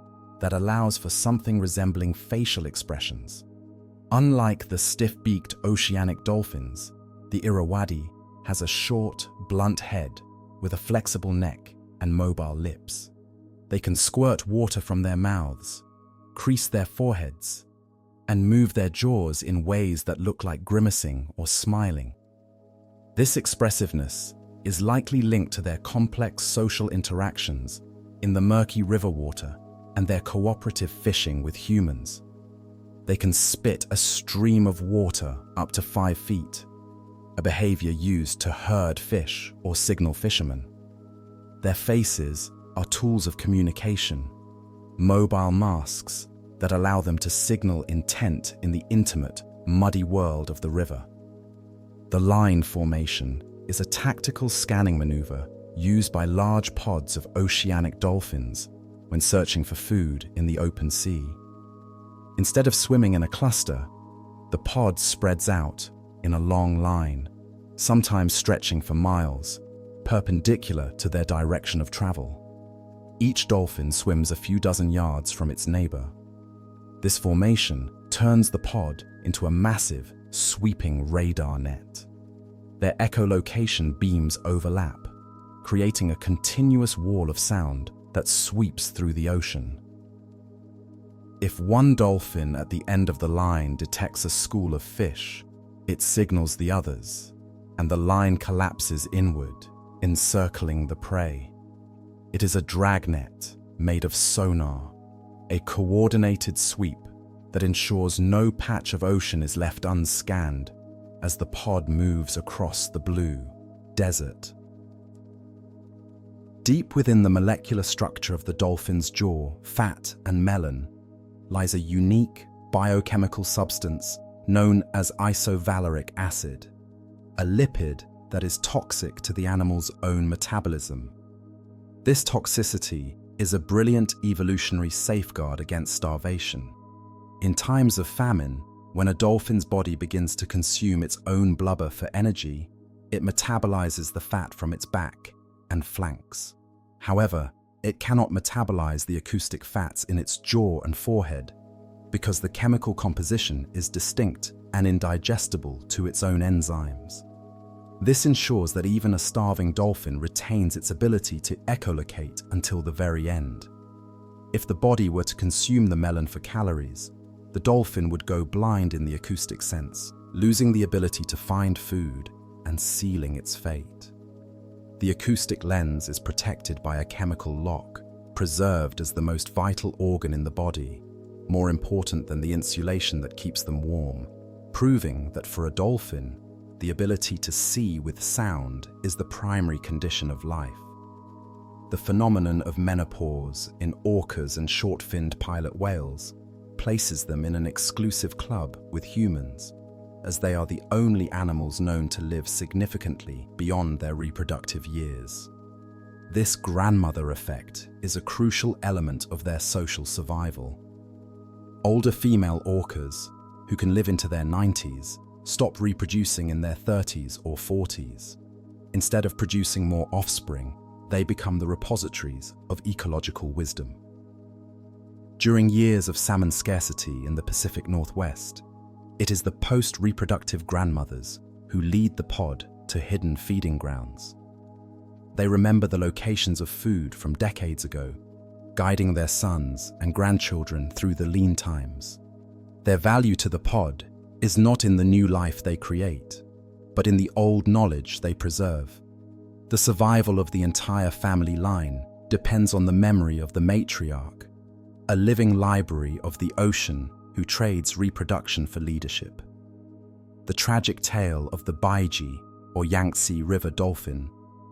that allows for something resembling facial expressions. Unlike the stiff-beaked oceanic dolphins, the Irrawaddy has a short, blunt head with a flexible neck and mobile lips. They can squirt water from their mouths, crease their foreheads, and move their jaws in ways that look like grimacing or smiling. This expressiveness is likely linked to their complex social interactions in the murky river water and their cooperative fishing with humans. They can spit a stream of water up to 5 feet, a behavior used to herd fish or signal fishermen. Their faces are tools of communication, mobile masks that allow them to signal intent in the intimate, muddy world of the river. The line formation is a tactical scanning maneuver used by large pods of oceanic dolphins when searching for food in the open sea. Instead of swimming in a cluster, the pod spreads out in a long line, sometimes stretching for miles, perpendicular to their direction of travel. Each dolphin swims a few dozen yards from its neighbor. This formation turns the pod into a massive, sweeping radar net. Their echolocation beams overlap, creating a continuous wall of sound that sweeps through the ocean. If one dolphin at the end of the line detects a school of fish, it signals the others, and the line collapses inward, encircling the prey. It is a dragnet made of sonar, a coordinated sweep that ensures no patch of ocean is left unscanned as the pod moves across the blue desert. Deep within the molecular structure of the dolphin's jaw, fat, and melon lies a unique biochemical substance known as isovaleric acid, a lipid that is toxic to the animal's own metabolism. This toxicity is a brilliant evolutionary safeguard against starvation. In times of famine, when a dolphin's body begins to consume its own blubber for energy, it metabolizes the fat from its back and flanks. However, it cannot metabolize the acoustic fats in its jaw and forehead because the chemical composition is distinct and indigestible to its own enzymes. This ensures that even a starving dolphin retains its ability to echolocate until the very end. If the body were to consume the melon for calories, the dolphin would go blind in the acoustic sense, losing the ability to find food and sealing its fate. The acoustic lens is protected by a chemical lock, preserved as the most vital organ in the body, more important than the insulation that keeps them warm, proving that for a dolphin, the ability to see with sound is the primary condition of life. The phenomenon of menopause in orcas and short-finned pilot whales places them in an exclusive club with humans, as they are the only animals known to live significantly beyond their reproductive years. This grandmother effect is a crucial element of their social survival. Older female orcas, who can live into their 90s, stop reproducing in their 30s or 40s. Instead of producing more offspring, they become the repositories of ecological wisdom. During years of salmon scarcity in the Pacific Northwest, it is the post-reproductive grandmothers who lead the pod to hidden feeding grounds. They remember the locations of food from decades ago, guiding their sons and grandchildren through the lean times. Their value to the pod is not in the new life they create, but in the old knowledge they preserve. The survival of the entire family line depends on the memory of the matriarch, a living library of the ocean who trades reproduction for leadership. The tragic tale of the Baiji, or Yangtze River dolphin,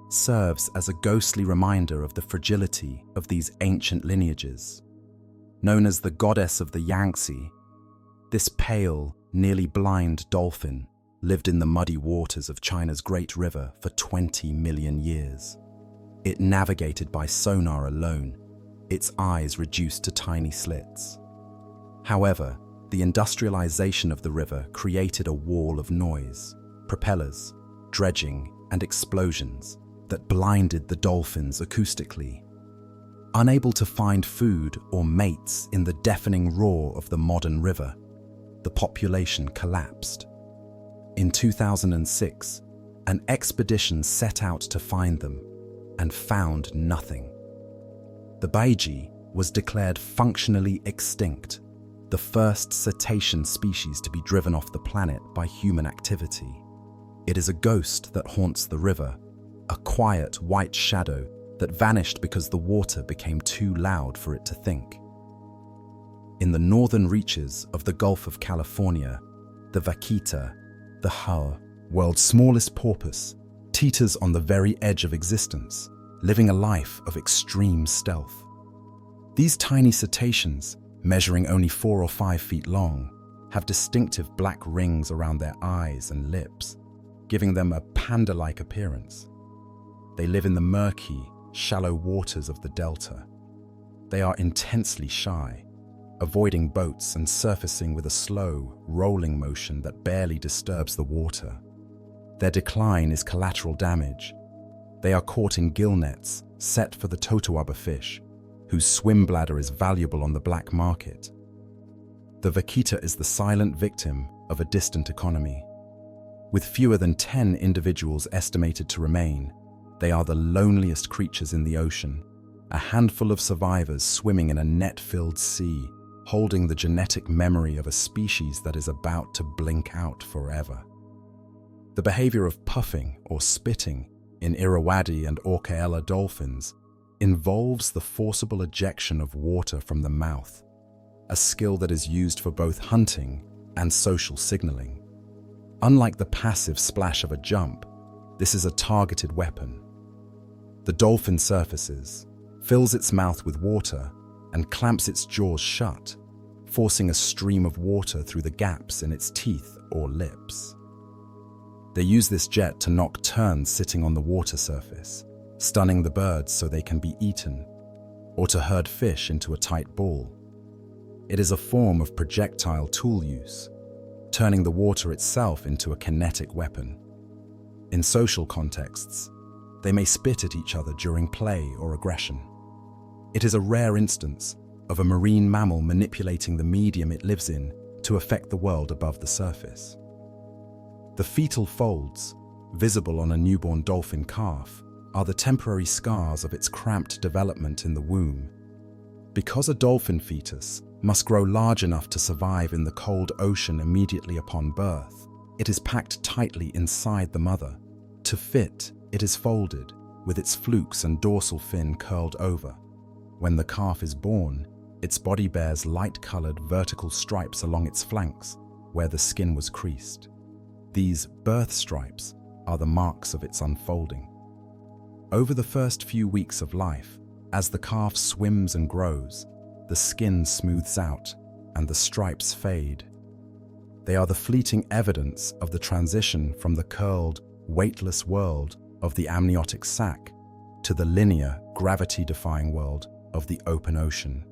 serves as a ghostly reminder of the fragility of these ancient lineages. Known as the goddess of the Yangtze, this pale, nearly blind dolphin lived in the muddy waters of China's Great River for 20 million years. It navigated by sonar alone, its eyes reduced to tiny slits. However, the industrialization of the river created a wall of noise, propellers, dredging, and explosions that blinded the dolphins acoustically. Unable to find food or mates in the deafening roar of the modern river, the population collapsed. In 2006, an expedition set out to find them and found nothing. The Baiji was declared functionally extinct, the first cetacean species to be driven off the planet by human activity. It is a ghost that haunts the river, a quiet white shadow that vanished because the water became too loud for it to think. In the northern reaches of the Gulf of California, the vaquita, the hull, world's smallest porpoise, teeters on the very edge of existence, living a life of extreme stealth. These tiny cetaceans, measuring only 4 or 5 feet long, have distinctive black rings around their eyes and lips, giving them a panda-like appearance. They live in the murky, shallow waters of the delta. They are intensely shy, avoiding boats and surfacing with a slow, rolling motion that barely disturbs the water. Their decline is collateral damage. They are caught in gill nets set for the totoaba fish, whose swim bladder is valuable on the black market. The vaquita is the silent victim of a distant economy. With fewer than 10 individuals estimated to remain, they are the loneliest creatures in the ocean, a handful of survivors swimming in a net-filled sea, holding the genetic memory of a species that is about to blink out forever. The behavior of puffing or spitting in Irrawaddy and Orcaella dolphins involves the forcible ejection of water from the mouth, a skill that is used for both hunting and social signaling. Unlike the passive splash of a jump, this is a targeted weapon. The dolphin surfaces, fills its mouth with water, and clamps its jaws shut, forcing a stream of water through the gaps in its teeth or lips. They use this jet to knock terns sitting on the water surface, stunning the birds so they can be eaten, or to herd fish into a tight ball. It is a form of projectile tool use, turning the water itself into a kinetic weapon. In social contexts, they may spit at each other during play or aggression. It is a rare instance of a marine mammal manipulating the medium it lives in to affect the world above the surface. The fetal folds, visible on a newborn dolphin calf, are the temporary scars of its cramped development in the womb. Because a dolphin fetus must grow large enough to survive in the cold ocean immediately upon birth, it is packed tightly inside the mother. To fit, it is folded, with its flukes and dorsal fin curled over. When the calf is born, its body bears light-colored vertical stripes along its flanks, where the skin was creased. These birth stripes are the marks of its unfolding. Over the first few weeks of life, as the calf swims and grows, the skin smooths out and the stripes fade. They are the fleeting evidence of the transition from the curled, weightless world of the amniotic sac to the linear, gravity-defying world of the open ocean.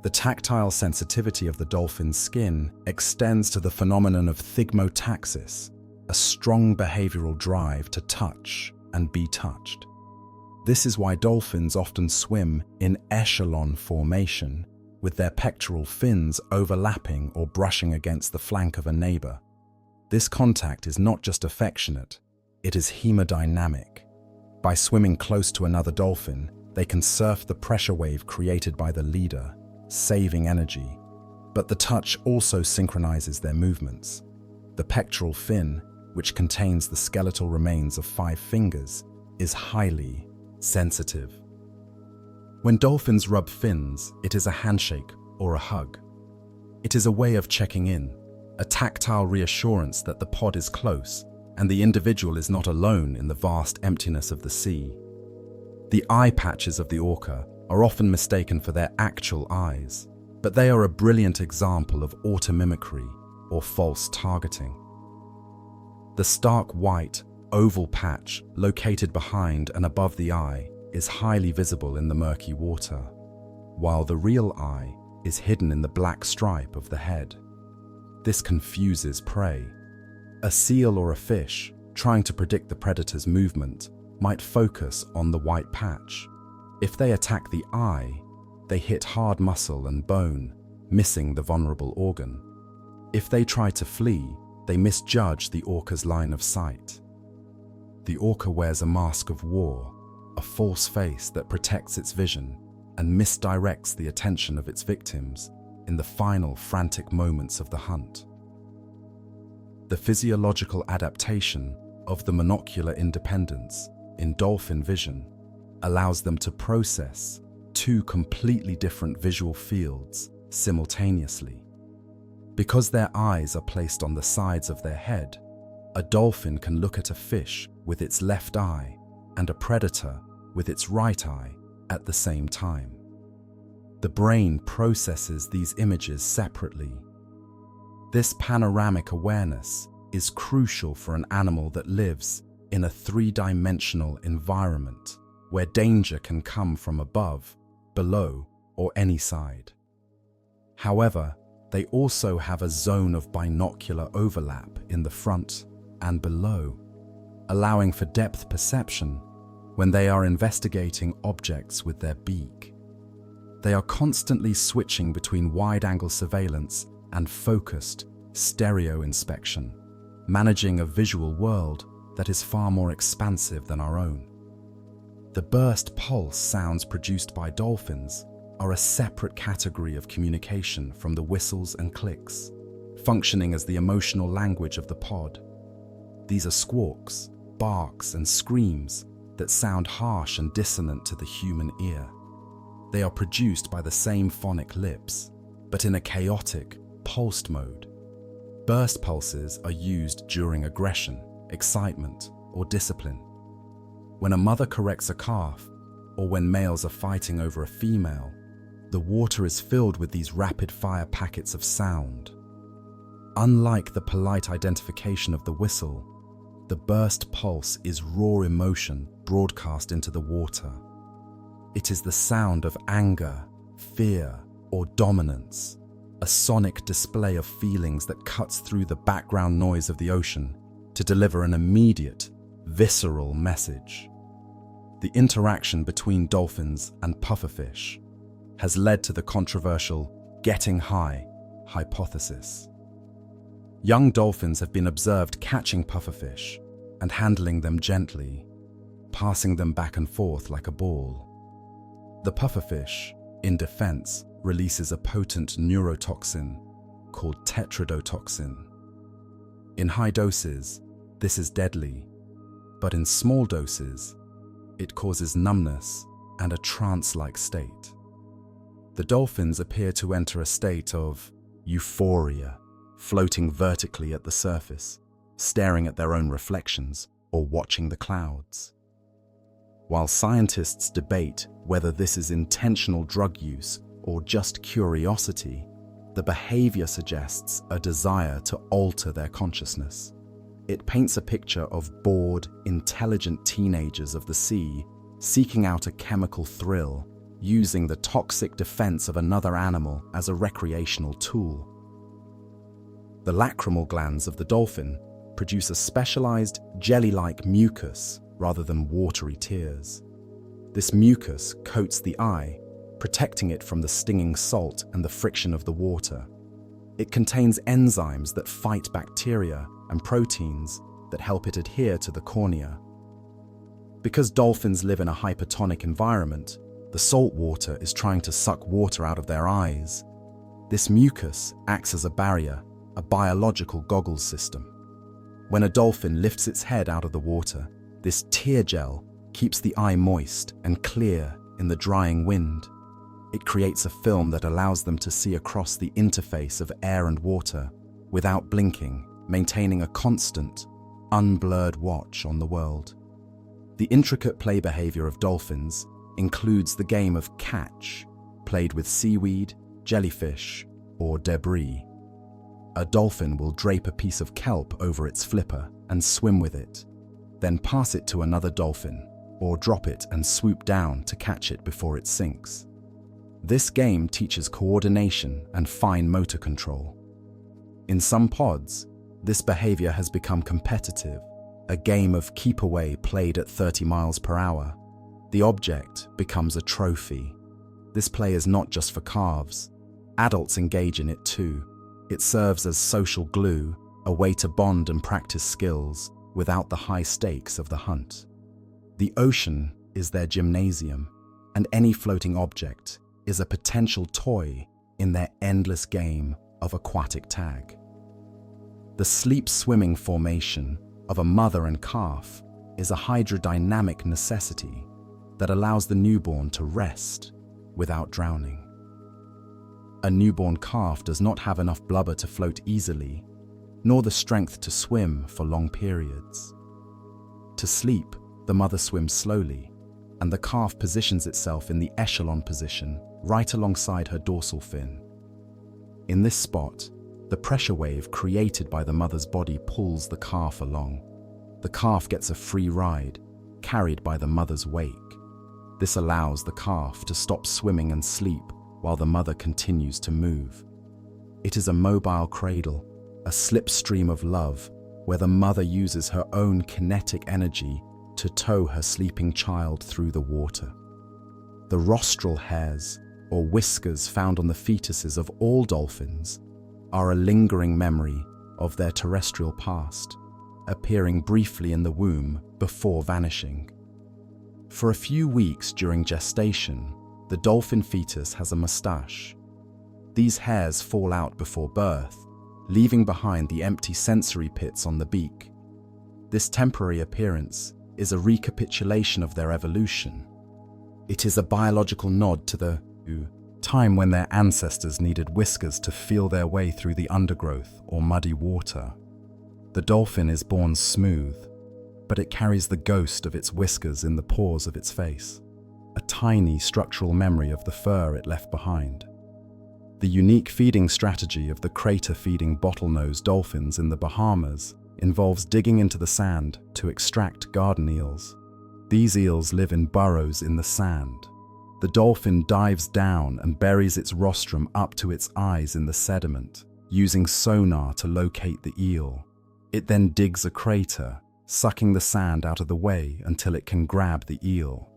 The tactile sensitivity of the dolphin's skin extends to the phenomenon of thigmotaxis, a strong behavioral drive to touch and be touched. This is why dolphins often swim in echelon formation, with their pectoral fins overlapping or brushing against the flank of a neighbor. This contact is not just affectionate, it is hemodynamic. By swimming close to another dolphin, they can surf the pressure wave created by the leader, saving energy. But the touch also synchronizes their movements. The pectoral fin, which contains the skeletal remains of 5 fingers, is highly sensitive. When dolphins rub fins, it is a handshake or a hug. It is a way of checking in, a tactile reassurance that the pod is close and the individual is not alone in the vast emptiness of the sea. The eye patches of the orca are often mistaken for their actual eyes, but they are a brilliant example of automimicry or false targeting. The stark white, oval patch located behind and above the eye is highly visible in the murky water, while the real eye is hidden in the black stripe of the head. This confuses prey. A seal or a fish, trying to predict the predator's movement, might focus on the white patch. If they attack the eye, they hit hard muscle and bone, missing the vulnerable organ. If they try to flee, they misjudge the orca's line of sight. The orca wears a mask of war, a false face that protects its vision and misdirects the attention of its victims in the final frantic moments of the hunt. The physiological adaptation of the monocular independence in dolphin vision allows them to process 2 completely different visual fields simultaneously. Because their eyes are placed on the sides of their head, a dolphin can look at a fish with its left eye and a predator with its right eye at the same time. The brain processes these images separately. This panoramic awareness is crucial for an animal that lives in a 3-dimensional environment where danger can come from above, below, or any side. However, they also have a zone of binocular overlap in the front and below, allowing for depth perception when they are investigating objects with their beak. They are constantly switching between wide-angle surveillance and focused stereo inspection, managing a visual world that is far more expansive than our own. The burst pulse sounds produced by dolphins are a separate category of communication from the whistles and clicks, functioning as the emotional language of the pod. These are squawks, barks, and screams that sound harsh and dissonant to the human ear. They are produced by the same phonic lips, but in a chaotic, pulsed mode. Burst pulses are used during aggression, excitement, or discipline. When a mother corrects a calf, or when males are fighting over a female, the water is filled with these rapid-fire packets of sound. Unlike the polite identification of the whistle, the burst pulse is raw emotion broadcast into the water. It is the sound of anger, fear, or dominance, a sonic display of feelings that cuts through the background noise of the ocean to deliver an immediate, visceral message. The interaction between dolphins and pufferfish has led to the controversial getting high hypothesis. Young dolphins have been observed catching pufferfish and handling them gently, passing them back and forth like a ball. The pufferfish, in defense, releases a potent neurotoxin called tetrodotoxin. In high doses, this is deadly, but in small doses, it causes numbness and a trance-like state. The dolphins appear to enter a state of euphoria, floating vertically at the surface, staring at their own reflections or watching the clouds. While scientists debate whether this is intentional drug use or just curiosity, the behavior suggests a desire to alter their consciousness. It paints a picture of bored, intelligent teenagers of the sea seeking out a chemical thrill, using the toxic defense of another animal as a recreational tool. The lacrimal glands of the dolphin produce a specialized jelly-like mucus rather than watery tears. This mucus coats the eye, protecting it from the stinging salt and the friction of the water. It contains enzymes that fight bacteria and proteins that help it adhere to the cornea. Because dolphins live in a hypertonic environment, the salt water is trying to suck water out of their eyes. This mucus acts as a barrier, a biological goggles system. When a dolphin lifts its head out of the water, this tear gel keeps the eye moist and clear in the drying wind. It creates a film that allows them to see across the interface of air and water without blinking, maintaining a constant, unblurred watch on the world. The intricate play behavior of dolphins includes the game of catch, played with seaweed, jellyfish, or debris. A dolphin will drape a piece of kelp over its flipper and swim with it, then pass it to another dolphin, or drop it and swoop down to catch it before it sinks. This game teaches coordination and fine motor control. In some pods, this behavior has become competitive, a game of keep away played at 30 miles per hour. The object becomes a trophy. This play is not just for calves. Adults engage in it too. It serves as social glue, a way to bond and practice skills without the high stakes of the hunt. The ocean is their gymnasium, and any floating object is a potential toy in their endless game of aquatic tag. The sleep-swimming formation of a mother and calf is a hydrodynamic necessity that allows the newborn to rest without drowning. A newborn calf does not have enough blubber to float easily, nor the strength to swim for long periods. To sleep, the mother swims slowly, and the calf positions itself in the echelon position right alongside her dorsal fin. In this spot, the pressure wave created by the mother's body pulls the calf along. The calf gets a free ride, carried by the mother's wake. This allows the calf to stop swimming and sleep while the mother continues to move. It is a mobile cradle, a slipstream of love, where the mother uses her own kinetic energy to tow her sleeping child through the water. The rostral hairs, or whiskers found on the fetuses of all dolphins, are a lingering memory of their terrestrial past, appearing briefly in the womb before vanishing. For a few weeks during gestation, the dolphin fetus has a mustache. These hairs fall out before birth, leaving behind the empty sensory pits on the beak. This temporary appearance is a recapitulation of their evolution. It is a biological nod to the time when their ancestors needed whiskers to feel their way through the undergrowth or muddy water. The dolphin is born smooth, but it carries the ghost of its whiskers in the pores of its face, a tiny structural memory of the fur it left behind. The unique feeding strategy of the crater-feeding bottlenose dolphins in the Bahamas involves digging into the sand to extract garden eels. These eels live in burrows in the sand. The dolphin dives down and buries its rostrum up to its eyes in the sediment, using sonar to locate the eel. It then digs a crater, sucking the sand out of the way until it can grab the eel.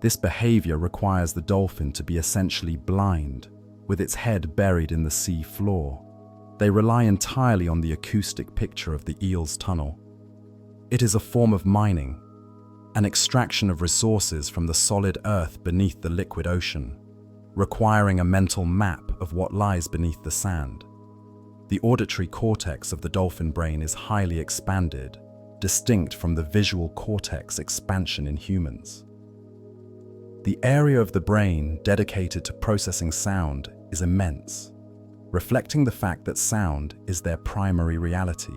This behavior requires the dolphin to be essentially blind, with its head buried in the sea floor. They rely entirely on the acoustic picture of the eel's tunnel. It is a form of mining, an extraction of resources from the solid earth beneath the liquid ocean, requiring a mental map of what lies beneath the sand. The auditory cortex of the dolphin brain is highly expanded, distinct from the visual cortex expansion in humans. The area of the brain dedicated to processing sound is immense, reflecting the fact that sound is their primary reality.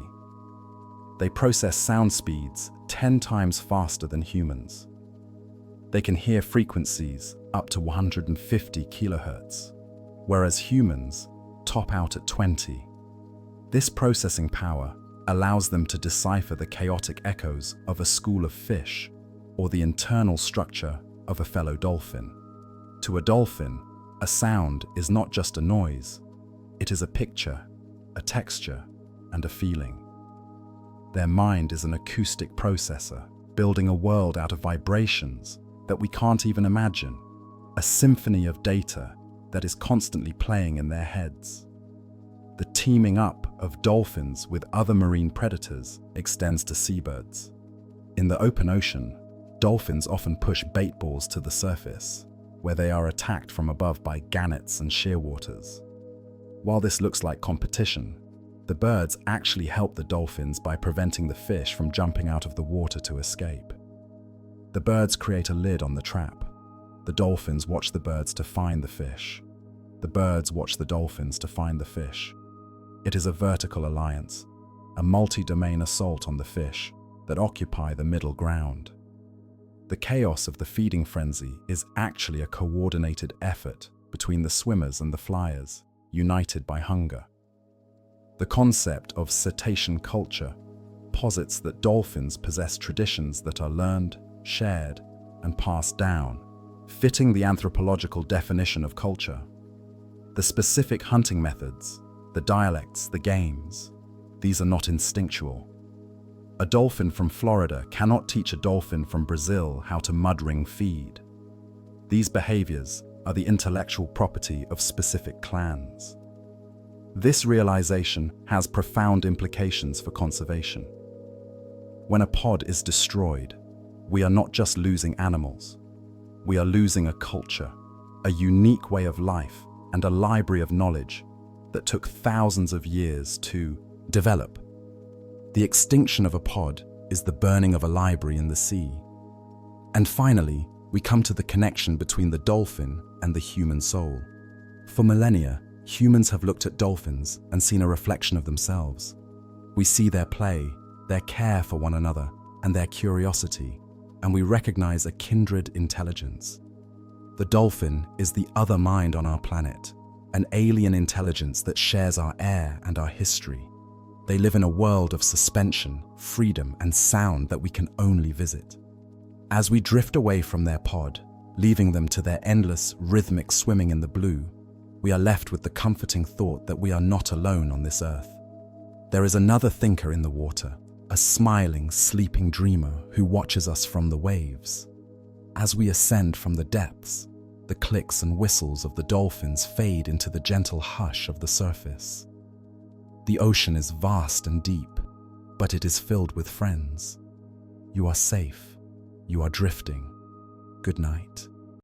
They process sound speeds 10 times faster than humans. They can hear frequencies up to 150 kilohertz, whereas humans top out at 20. This processing power allows them to decipher the chaotic echoes of a school of fish or the internal structure of a fellow dolphin. To a dolphin, a sound is not just a noise, it is a picture, a texture, and a feeling. Their mind is an acoustic processor, building a world out of vibrations that we can't even imagine, a symphony of data that is constantly playing in their heads. The teaming up of dolphins with other marine predators extends to seabirds. In the open ocean, dolphins often push bait balls to the surface, where they are attacked from above by gannets and shearwaters. While this looks like competition, the birds actually help the dolphins by preventing the fish from jumping out of the water to escape. The birds create a lid on the trap. The dolphins watch the birds to find the fish. The birds watch the dolphins to find the fish. It is a vertical alliance, a multi-domain assault on the fish that occupy the middle ground. The chaos of the feeding frenzy is actually a coordinated effort between the swimmers and the flyers, united by hunger. The concept of cetacean culture posits that dolphins possess traditions that are learned, shared, and passed down, fitting the anthropological definition of culture. The specific hunting methods, the dialects, the games, these are not instinctual. A dolphin from Florida cannot teach a dolphin from Brazil how to mudring feed. These behaviors are the intellectual property of specific clans. This realization has profound implications for conservation. When a pod is destroyed, we are not just losing animals. We are losing a culture, a unique way of life, and a library of knowledge that took thousands of years to develop. The extinction of a pod is the burning of a library in the sea. And finally, we come to the connection between the dolphin and the human soul. For millennia, humans have looked at dolphins and seen a reflection of themselves. We see their play, their care for one another, and their curiosity, and we recognize a kindred intelligence. The dolphin is the other mind on our planet, an alien intelligence that shares our air and our history. They live in a world of suspension, freedom, and sound that we can only visit. As we drift away from their pod, leaving them to their endless, rhythmic swimming in the blue, we are left with the comforting thought that we are not alone on this earth. There is another thinker in the water, a smiling, sleeping dreamer who watches us from the waves. As we ascend from the depths, the clicks and whistles of the dolphins fade into the gentle hush of the surface. The ocean is vast and deep, but it is filled with friends. You are safe. You are drifting. Good night.